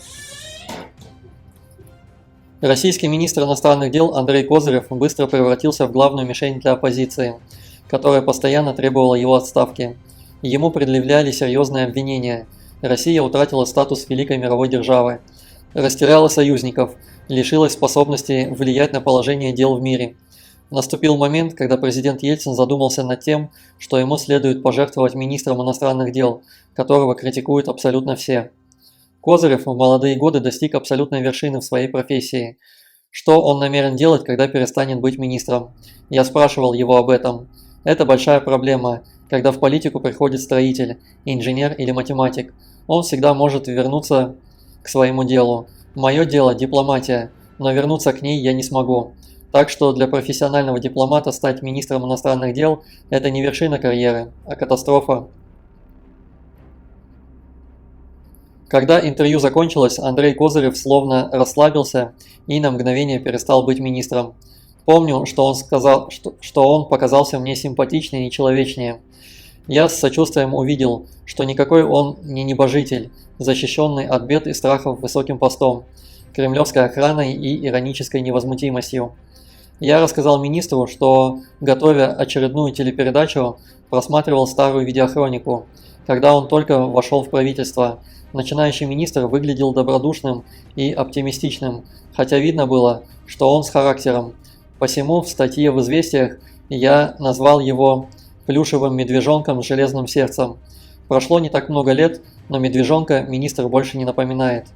Российский министр иностранных дел Андрей Козырев быстро превратился в главную мишень для оппозиции, которая постоянно требовала его отставки. Ему предъявляли серьезные обвинения. Россия утратила статус великой мировой державы, растеряла союзников, лишилась способности влиять на положение дел в мире. Наступил момент, когда президент Ельцин задумался над тем, что ему следует пожертвовать министром иностранных дел, которого критикуют абсолютно все. Козырев в молодые годы достиг абсолютной вершины в своей профессии. Что он намерен делать, когда перестанет быть министром? Я спрашивал его об этом. Это большая проблема, когда в политику приходит строитель, инженер или математик. Он всегда может вернуться к своему делу. Мое дело – дипломатия, но вернуться к ней я не смогу. Так что для профессионального дипломата стать министром иностранных дел – это не вершина карьеры, а катастрофа. Когда интервью закончилось, Андрей Козырев словно расслабился и на мгновение перестал быть министром. Помню, что он сказал, что он показался мне симпатичнее и человечнее. Я с сочувствием увидел, что никакой он не небожитель, защищенный от бед и страхов высоким постом, кремлевской охраной и иронической невозмутимостью. Я рассказал министру, что, готовя очередную телепередачу, просматривал старую видеохронику, когда он только вошел в правительство. Начинающий министр выглядел добродушным и оптимистичным, хотя видно было, что он с характером. Посему в статье в «Известиях» я назвал его плюшевым медвежонком с железным сердцем. Прошло не так много лет, но медвежонка министр больше не напоминает.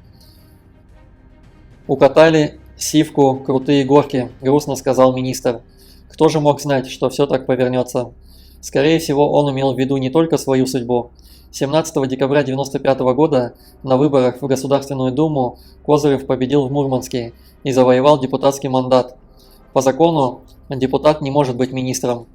«Укатали сивку крутые горки», – грустно сказал министр. Кто же мог знать, что все так повернется? Скорее всего, он имел в виду не только свою судьбу. 17 декабря 1995 года на выборах в Государственную Думу Козырев победил в Мурманске и завоевал депутатский мандат. По закону депутат не может быть министром.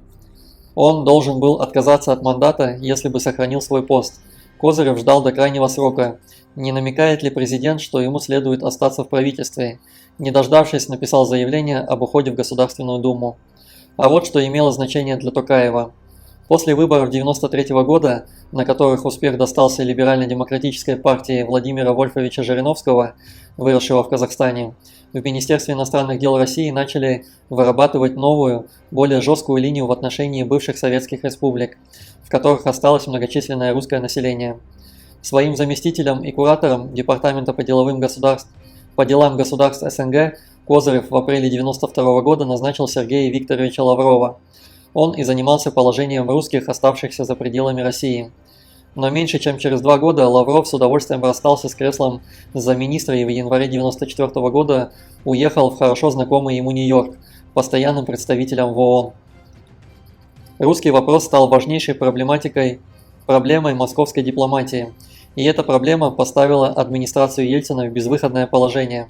Он должен был отказаться от мандата, если бы сохранил свой пост. Козырев ждал до крайнего срока. Не намекает ли президент, что ему следует остаться в правительстве? Не дождавшись, написал заявление об уходе в Государственную Думу. А вот что имело значение для Токаева. После выборов 1993 года, на которых успех достался либерально-демократической партии Владимира Вольфовича Жириновского, выросшего в Казахстане, в Министерстве иностранных дел России начали вырабатывать новую, более жесткую линию в отношении бывших советских республик, в которых осталось многочисленное русское население. Своим заместителем и куратором Департамента по делам государств СНГ Козырев в апреле 1992 года назначил Сергея Викторовича Лаврова. Он и занимался положением русских, оставшихся за пределами России. Но меньше чем через 2 года Лавров с удовольствием расстался с креслом замминистра и в январе 1994 года уехал в хорошо знакомый ему Нью-Йорк, постоянным представителем в ООН. Русский вопрос стал важнейшей проблемой московской дипломатии, и эта проблема поставила администрацию Ельцина в безвыходное положение.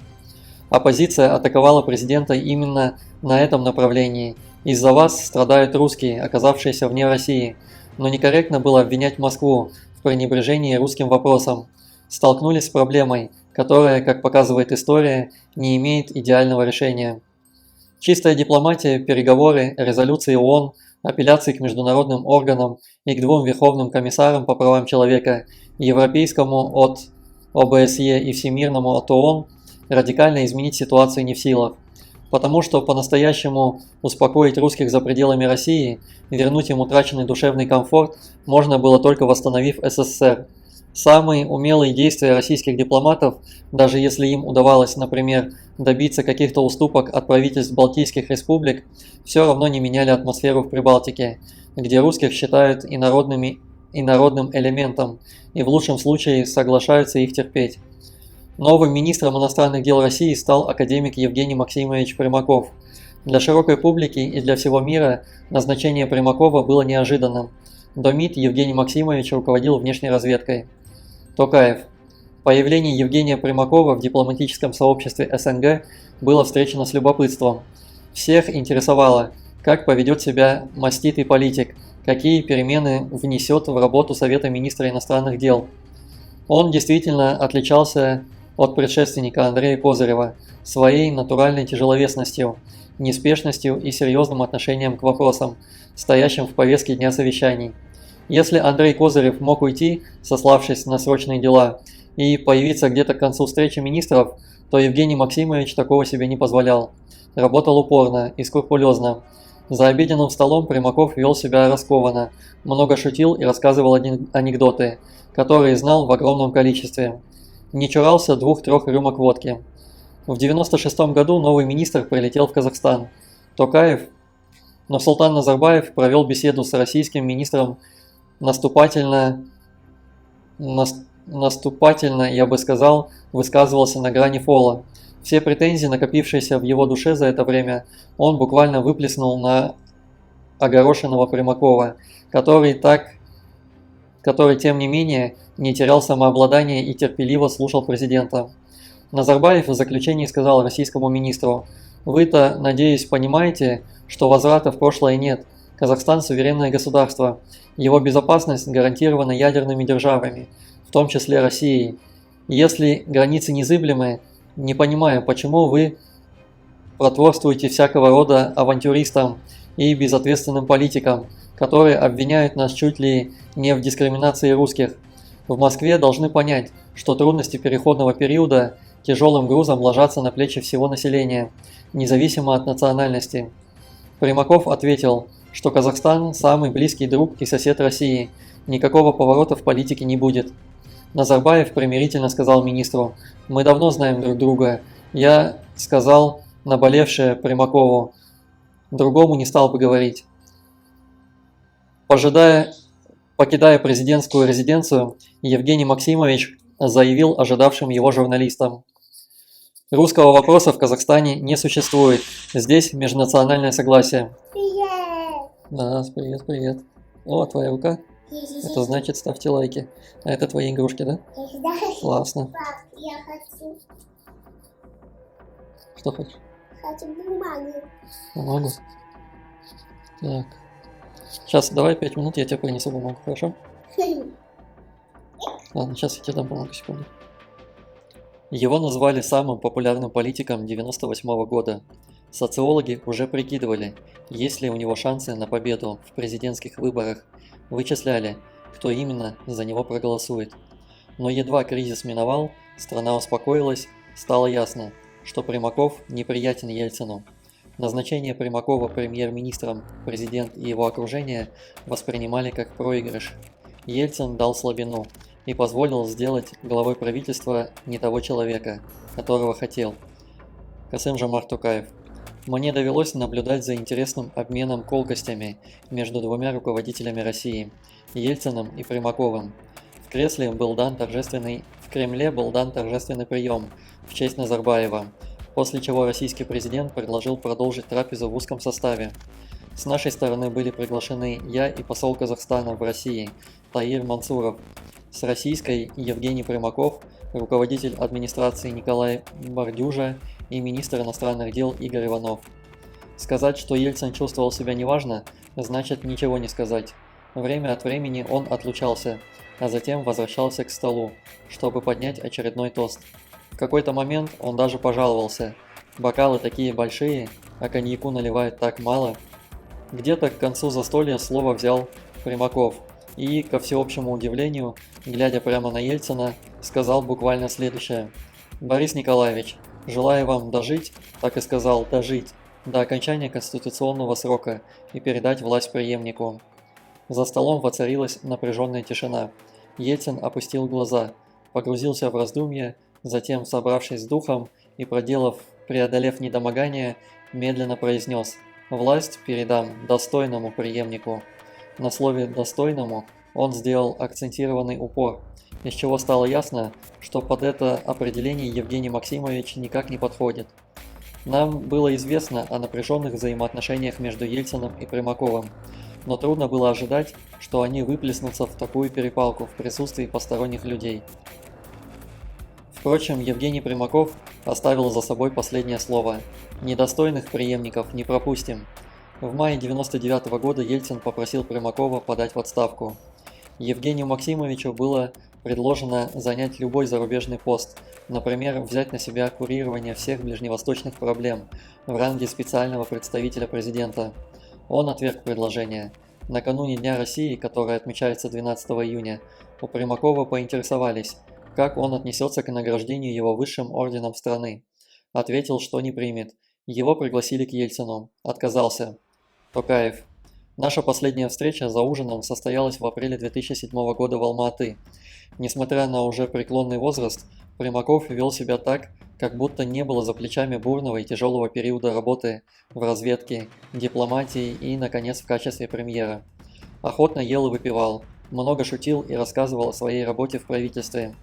Оппозиция атаковала президента именно на этом направлении. Из-за вас страдают русские, оказавшиеся вне России, но некорректно было обвинять Москву в пренебрежении русским вопросом. Столкнулись с проблемой, которая, как показывает история, не имеет идеального решения. Чистая дипломатия, переговоры, резолюции ООН, апелляции к международным органам и к 2 верховным комиссарам по правам человека, Европейскому от ОБСЕ и Всемирному от ООН, радикально изменить ситуацию не в силах. Потому что по-настоящему успокоить русских за пределами России, вернуть им утраченный душевный комфорт можно было только восстановив СССР. Самые умелые действия российских дипломатов, даже если им удавалось, например, добиться каких-то уступок от правительств Балтийских республик, все равно не меняли атмосферу в Прибалтике, где русских считают инородным элементом и в лучшем случае соглашаются их терпеть. Новым министром иностранных дел России стал академик Евгений Максимович Примаков. Для широкой публики и для всего мира назначение Примакова было неожиданным. До МИД Евгений Максимович руководил внешней разведкой. Токаев. Появление Евгения Примакова в дипломатическом сообществе СНГ было встречено с любопытством. Всех интересовало, как поведет себя маститый политик, какие перемены внесет в работу Совета министра иностранных дел. Он действительно отличался от предшественника Андрея Козырева своей натуральной тяжеловесностью, неспешностью и серьезным отношением к вопросам, стоящим в повестке дня совещаний. Если Андрей Козырев мог уйти, сославшись на срочные дела, и появиться где-то к концу встречи министров, то Евгений Максимович такого себе не позволял. Работал упорно и скрупулезно. За обеденным столом Примаков вел себя раскованно, много шутил и рассказывал анекдоты, которые знал в огромном количестве. Не чурался 2-3 рюмок водки. В 1996 году новый министр прилетел в Казахстан. Токаев, но Султан Назарбаев провел беседу с российским министром наступательно, я бы сказал, высказывался на грани фола. Все претензии, накопившиеся в его душе за это время, он буквально выплеснул на огорошенного Примакова, который, тем не менее, не терял самообладания и терпеливо слушал президента. Назарбаев в заключении сказал российскому министру: «Вы-то, надеюсь, понимаете, что возврата в прошлое нет. Казахстан – суверенное государство. Его безопасность гарантирована ядерными державами, в том числе Россией. Если границы незыблемы, не понимаю, почему вы протворствуете всякого рода авантюристам и безответственным политикам, которые обвиняют нас чуть ли не в дискриминации русских. В Москве должны понять, что трудности переходного периода тяжелым грузом ложатся на плечи всего населения, независимо от национальности». Примаков ответил, что Казахстан – самый близкий друг и сосед России, никакого поворота в политике не будет. Назарбаев примирительно сказал министру: «Мы давно знаем друг друга. Я сказал наболевшее Примакову, другому не стал бы говорить». Покидая президентскую резиденцию, Евгений Максимович заявил ожидавшим его журналистам: «Русского вопроса в Казахстане не существует. Здесь межнациональное согласие». Привет! Да, привет, привет. О, твоя рука? Это значит, ставьте лайки. А это твои игрушки, да? Да. Классно. Пап, я хочу Что хочешь? бумагу. Бумагу? Так. Сейчас, давай 5 минут, я тебе принесу бумагу, хорошо? Ладно, сейчас я тебе дам бумагу, секунду. Его назвали самым популярным политиком 1998 года. Социологи уже прикидывали, есть ли у него шансы на победу в президентских выборах, вычисляли, кто именно за него проголосует. Но едва кризис миновал, страна успокоилась, стало ясно, что Примаков неприятен Ельцину. Назначение Примакова премьер-министром президент и его окружение воспринимали как проигрыш. Ельцин дал слабину и позволил сделать главой правительства не того человека, которого хотел. Касым-Жомарт Токаев. Мне довелось наблюдать за интересным обменом колкостями между двумя руководителями России – Ельциным и Примаковым. В Кремле был дан торжественный прием в честь Назарбаева, после чего российский президент предложил продолжить трапезу в узком составе. С нашей стороны были приглашены я и посол Казахстана в России Таир Мансуров, с российской Евгений Примаков, руководитель администрации Николай Бардюжа и министр иностранных дел Игорь Иванов. Сказать, что Ельцин чувствовал себя неважно, значит ничего не сказать. Время от времени он отлучался, а затем возвращался к столу, чтобы поднять очередной тост. В какой-то момент он даже пожаловался: бокалы такие большие, а коньяку наливают так мало. Где-то к концу застолья слово взял Примаков и, ко всеобщему удивлению, глядя прямо на Ельцина, сказал буквально следующее: «Борис Николаевич, желаю вам дожить, так и сказал, дожить, до окончания конституционного срока и передать власть преемнику». За столом воцарилась напряженная тишина. Ельцин опустил глаза, погрузился в раздумье, затем, собравшись с духом и преодолев недомогание, медленно произнес: «Власть передам достойному преемнику». На слове «достойному» он сделал акцентированный упор, из чего стало ясно, что под это определение Евгений Максимович никак не подходит. Нам было известно о напряженных взаимоотношениях между Ельциным и Примаковым, но трудно было ожидать, что они выплеснутся в такую перепалку в присутствии посторонних людей. Впрочем, Евгений Примаков оставил за собой последнее слово: «Недостойных преемников не пропустим». В мае 1999 года Ельцин попросил Примакова подать в отставку. Евгению Максимовичу было предложено занять любой зарубежный пост, например, взять на себя курирование всех ближневосточных проблем в ранге специального представителя президента. Он отверг предложение. Накануне Дня России, который отмечается 12 июня, у Примакова поинтересовались, как он отнесется к награждению его высшим орденом страны. Ответил, что не примет. Его пригласили к Ельцину. Отказался. Токаев. Наша последняя встреча за ужином состоялась в апреле 2007 года в Алма-Аты. Несмотря на уже преклонный возраст, Примаков вел себя так, как будто не было за плечами бурного и тяжелого периода работы в разведке, дипломатии и, наконец, в качестве премьера. Охотно ел и выпивал, много шутил и рассказывал о своей работе в правительстве.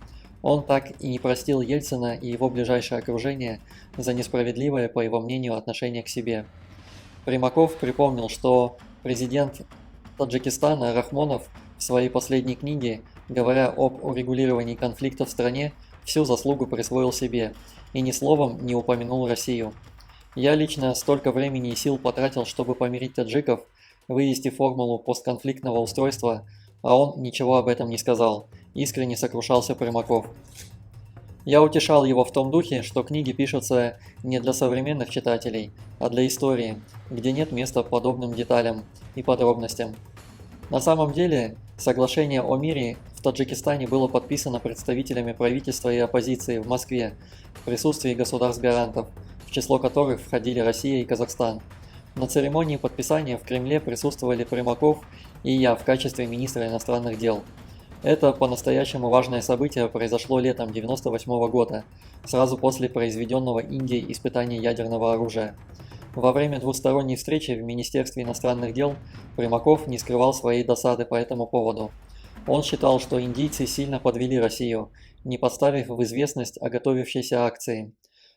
Он так и не простил Ельцина и его ближайшее окружение за несправедливое, по его мнению, отношение к себе. Примаков припомнил, что президент Таджикистана Рахмонов в своей последней книге, говоря об урегулировании конфликта в стране, всю заслугу присвоил себе и ни словом не упомянул Россию. Я лично столько времени и сил потратил, чтобы помирить таджиков, вывести формулу постконфликтного устройства, а он ничего об этом не сказал, искренне сокрушался Примаков. Я утешал его в том духе, что книги пишутся не для современных читателей, а для истории, где нет места подобным деталям и подробностям. На самом деле, соглашение о мире в Таджикистане было подписано представителями правительства и оппозиции в Москве в присутствии государств-гарантов, в число которых входили Россия и Казахстан. На церемонии подписания в Кремле присутствовали Примаков и я в качестве министра иностранных дел. Это по-настоящему важное событие произошло летом 1998 года, сразу после произведенного Индией испытания ядерного оружия. Во время двусторонней встречи в Министерстве иностранных дел Примаков не скрывал своей досады по этому поводу. Он считал, что индийцы сильно подвели Россию, не поставив в известность о готовящейся акции.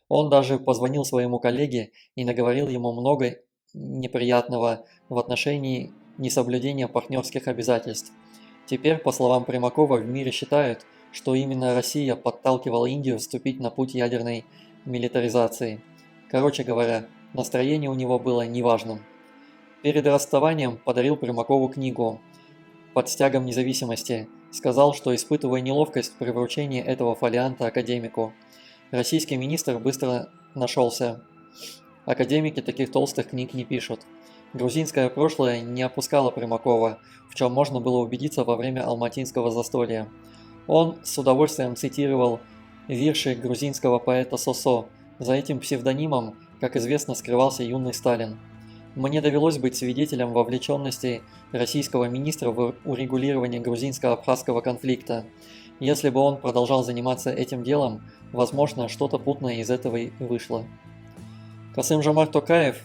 Он даже позвонил своему коллеге и наговорил ему много неприятного в отношении несоблюдения партнерских обязательств. Теперь, по словам Примакова, в мире считают, что именно Россия подталкивала Индию вступить на путь ядерной милитаризации. Короче говоря, настроение у него было неважным. Перед расставанием подарил Примакову книгу «Под стягом независимости». Сказал, что испытывая неловкость при вручении этого фолианта академику. Российский министр быстро нашелся. Академики таких толстых книг не пишут. Грузинское прошлое не опускало Примакова, в чем можно было убедиться во время алматинского застолья. Он с удовольствием цитировал вирши грузинского поэта Сосо. За этим псевдонимом, как известно, скрывался юный Сталин. Мне довелось быть свидетелем вовлеченности российского министра в урегулирование грузинско-абхазского конфликта. Если бы он продолжал заниматься этим делом, возможно, что-то путное из этого и вышло. Касым-Жомарт Токаев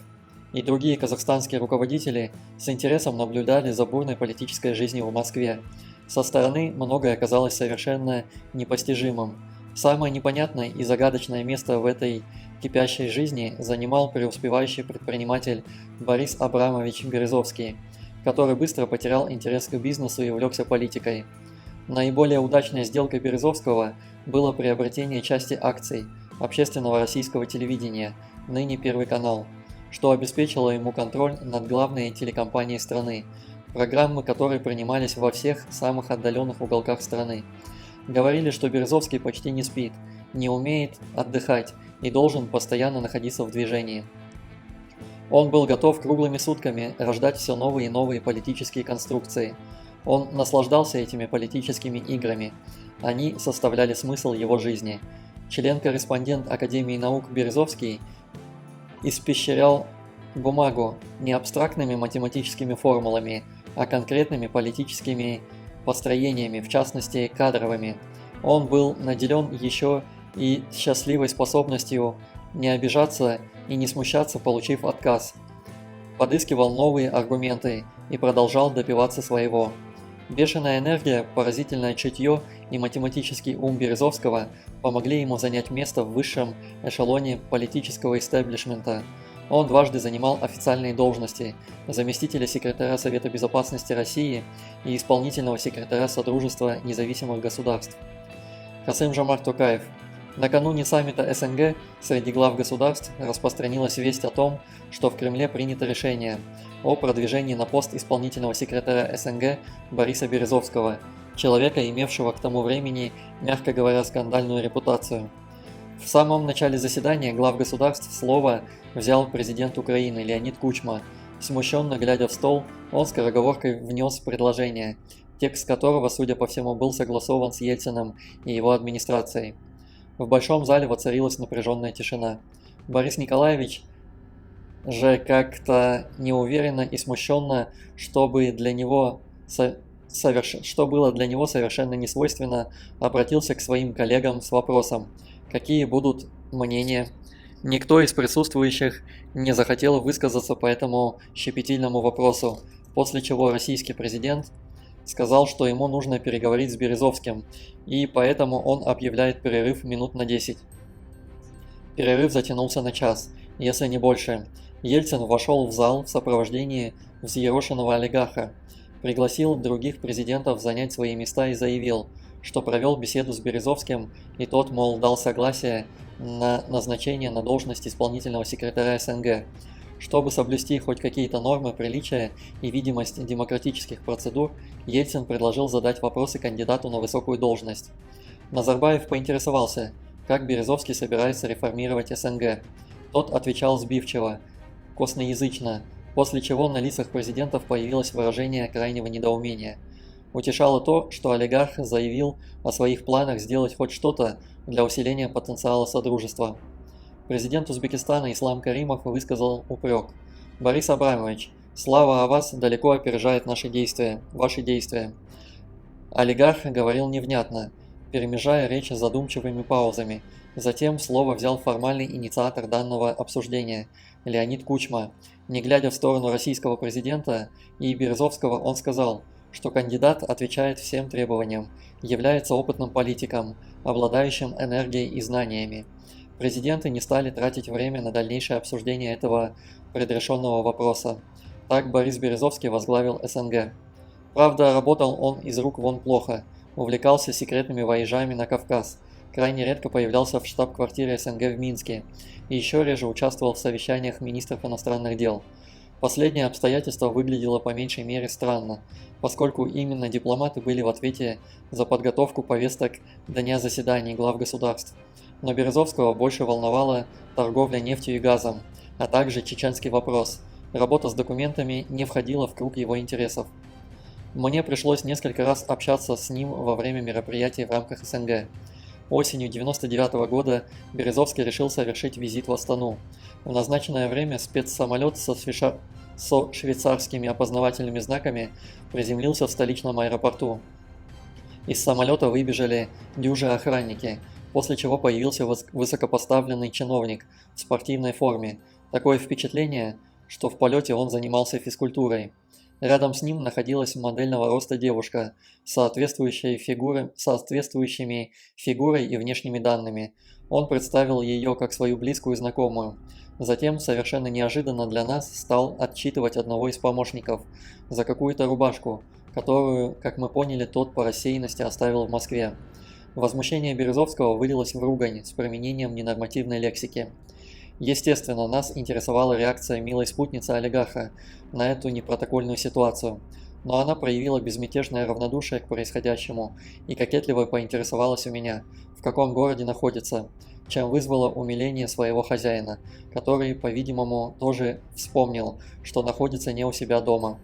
и другие казахстанские руководители с интересом наблюдали за бурной политической жизнью в Москве. Со стороны многое казалось совершенно непостижимым. Самое непонятное и загадочное место в этой кипящей жизни занимал преуспевающий предприниматель Борис Абрамович Березовский, который быстро потерял интерес к бизнесу и увлекся политикой. Наиболее удачной сделкой Березовского было приобретение части акций общественного российского телевидения, ныне Первый канал, что обеспечило ему контроль над главной телекомпанией страны, программы которой принимались во всех самых отдаленных уголках страны. Говорили, что Березовский почти не спит, не умеет отдыхать и должен постоянно находиться в движении. Он был готов круглыми сутками рождать все новые и новые политические конструкции. Он наслаждался этими политическими играми. Они составляли смысл его жизни. Член-корреспондент Академии наук Березовский испещрял бумагу не абстрактными математическими формулами, а конкретными политическими построениями, в частности кадровыми. Он был наделен еще и счастливой способностью не обижаться и не смущаться, получив отказ. Подыскивал новые аргументы и продолжал добиваться своего. Бешеная энергия, поразительное чутье и математический ум Березовского помогли ему занять место в высшем эшелоне политического истеблишмента. Он дважды занимал официальные должности заместителя секретаря Совета Безопасности России и исполнительного секретаря Содружества независимых государств. Касым-Жомарт Токаев. Накануне саммита СНГ среди глав государств распространилась весть о том, что в Кремле принято решение о продвижении на пост исполнительного секретаря СНГ Бориса Березовского, человека, имевшего к тому времени, мягко говоря, скандальную репутацию. В самом начале заседания глав государств слово взял президент Украины Леонид Кучма. Смущенно глядя в стол, он скороговоркой внес предложение, текст которого, судя по всему, был согласован с Ельциным и его администрацией. В большом зале воцарилась напряженная тишина. Борис Николаевич же как-то неуверенно и смущенно, что было для него совершенно несвойственно, обратился к своим коллегам с вопросом: какие будут мнения? Никто из присутствующих не захотел высказаться по этому щепетильному вопросу, после чего российский президент сказал, что ему нужно переговорить с Березовским, и поэтому он объявляет перерыв минут на 10. Перерыв затянулся на час, если не больше. Ельцин вошел в зал в сопровождении взъерошенного олигарха, пригласил других президентов занять свои места и заявил, что провел беседу с Березовским, и тот, мол, дал согласие на назначение на должность исполнительного секретаря СНГ. Чтобы соблюсти хоть какие-то нормы приличия и видимость демократических процедур, Ельцин предложил задать вопросы кандидату на высокую должность. Назарбаев поинтересовался, как Березовский собирается реформировать СНГ. Тот отвечал сбивчиво, косноязычно, после чего на лицах президентов появилось выражение крайнего недоумения. Утешало то, что олигарх заявил о своих планах сделать хоть что-то для усиления потенциала Содружества. Президент Узбекистана Ислам Каримов высказал упрек: «Борис Абрамович, слава о вас далеко опережает ваши действия». Олигарх говорил невнятно, перемежая речь задумчивыми паузами. Затем слово взял формальный инициатор данного обсуждения – Леонид Кучма. Не глядя в сторону российского президента и Березовского, он сказал, что кандидат отвечает всем требованиям, является опытным политиком, обладающим энергией и знаниями. Президенты не стали тратить время на дальнейшее обсуждение этого предрешенного вопроса. Так Борис Березовский возглавил СНГ. Правда, работал он из рук вон плохо, увлекался секретными вояжами на Кавказ, крайне редко появлялся в штаб-квартире СНГ в Минске и еще реже участвовал в совещаниях министров иностранных дел. Последнее обстоятельство выглядело по меньшей мере странно, поскольку именно дипломаты были в ответе за подготовку повесток дня заседаний глав государств. Но Березовского больше волновала торговля нефтью и газом, а также чеченский вопрос. Работа с документами не входила в круг его интересов. Мне пришлось несколько раз общаться с ним во время мероприятий в рамках СНГ. Осенью 1999 года Березовский решил совершить визит в Астану. В назначенное время спецсамолет со швейцарскими опознавательными знаками приземлился в столичном аэропорту. Из самолета выбежали дюжи охранники, после чего появился высокопоставленный чиновник в спортивной форме. Такое впечатление, что в полете он занимался физкультурой. Рядом с ним находилась модельного роста девушка с соответствующими фигурой и внешними данными. Он представил ее как свою близкую знакомую. Затем, совершенно неожиданно для нас, стал отчитывать одного из помощников за какую-то рубашку, которую, как мы поняли, тот по рассеянности оставил в Москве. Возмущение Березовского вылилось в ругань с применением ненормативной лексики. Естественно, нас интересовала реакция милой спутницы олигарха на эту непротокольную ситуацию, но она проявила безмятежное равнодушие к происходящему и кокетливо поинтересовалась у меня, в каком городе находится, чем вызвало умиление своего хозяина, который, по-видимому, тоже вспомнил, что находится не у себя дома.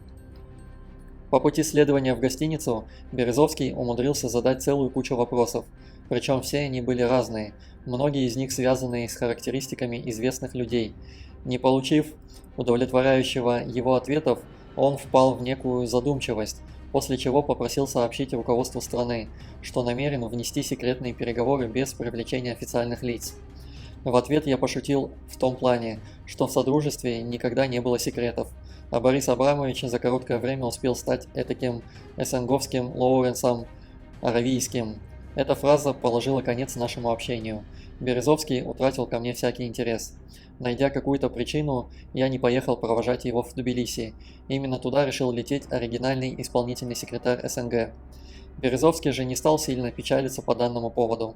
По пути следования в гостиницу Березовский умудрился задать целую кучу вопросов, причем все они были разные, многие из них связанные с характеристиками известных людей. Не получив удовлетворяющего его ответов, он впал в некую задумчивость, после чего попросил сообщить руководству страны, что намерен внести секретные переговоры без привлечения официальных лиц. В ответ я пошутил в том плане, что в Содружестве никогда не было секретов, а Борис Абрамович за короткое время успел стать этаким эсенговским Лоуренсом Аравийским. Эта фраза положила конец нашему общению. Березовский утратил ко мне всякий интерес. Найдя какую-то причину, я не поехал провожать его в Тбилиси. Именно туда решил лететь оригинальный исполнительный секретарь СНГ. Березовский же не стал сильно печалиться по данному поводу.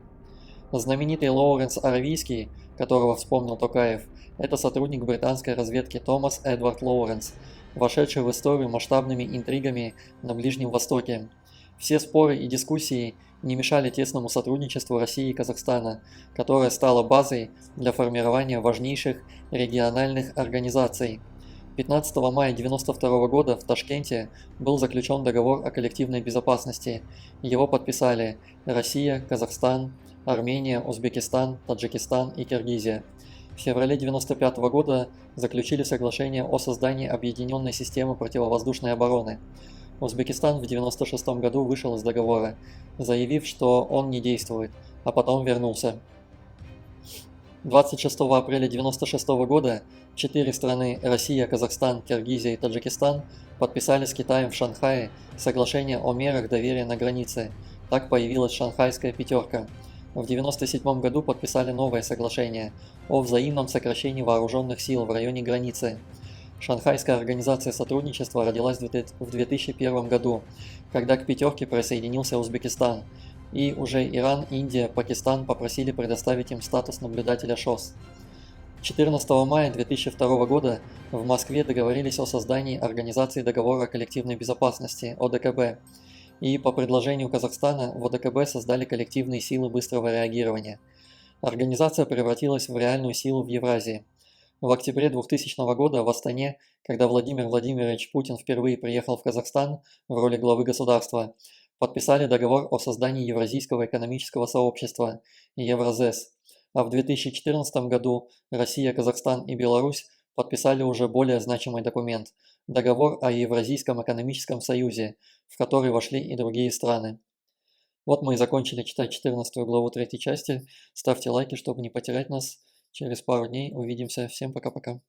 Знаменитый Лоуренс Аравийский, которого вспомнил Токаев, это сотрудник британской разведки Томас Эдвард Лоуренс, вошедший в историю масштабными интригами на Ближнем Востоке. Все споры и дискуссии не мешали тесному сотрудничеству России и Казахстана, которое стало базой для формирования важнейших региональных организаций. 15 мая 1992 года в Ташкенте был заключен договор о коллективной безопасности. Его подписали Россия, Казахстан, Армения, Узбекистан, Таджикистан и Киргизия. В феврале 1995 года заключили соглашение о создании объединенной системы противовоздушной обороны. Узбекистан в 1996 году вышел из договора, заявив, что он не действует, а потом вернулся. 26 апреля 1996 года 4 страны – Россия, Казахстан, Киргизия и Таджикистан – подписали с Китаем в Шанхае соглашение о мерах доверия на границе. Так появилась Шанхайская пятерка. В 1997 году подписали новое соглашение о взаимном сокращении вооруженных сил в районе границы. Шанхайская организация сотрудничества родилась в 2001 году, когда к пятерке присоединился Узбекистан, и уже Иран, Индия, Пакистан попросили предоставить им статус наблюдателя ШОС. 14 мая 2002 года в Москве договорились о создании Организации договора о коллективной безопасности ОДКБ, и по предложению Казахстана в ОДКБ создали коллективные силы быстрого реагирования. Организация превратилась в реальную силу в Евразии. В октябре 2000 года в Астане, когда Владимир Владимирович Путин впервые приехал в Казахстан в роли главы государства, подписали договор о создании Евразийского экономического сообщества Евразес, а в 2014 году Россия, Казахстан и Беларусь подписали уже более значимый документ – договор о Евразийском экономическом союзе, в который вошли и другие страны. Вот мы и закончили читать 14 главу 3 части. Ставьте лайки, чтобы не потерять нас. Через пару дней увидимся. Всем пока-пока.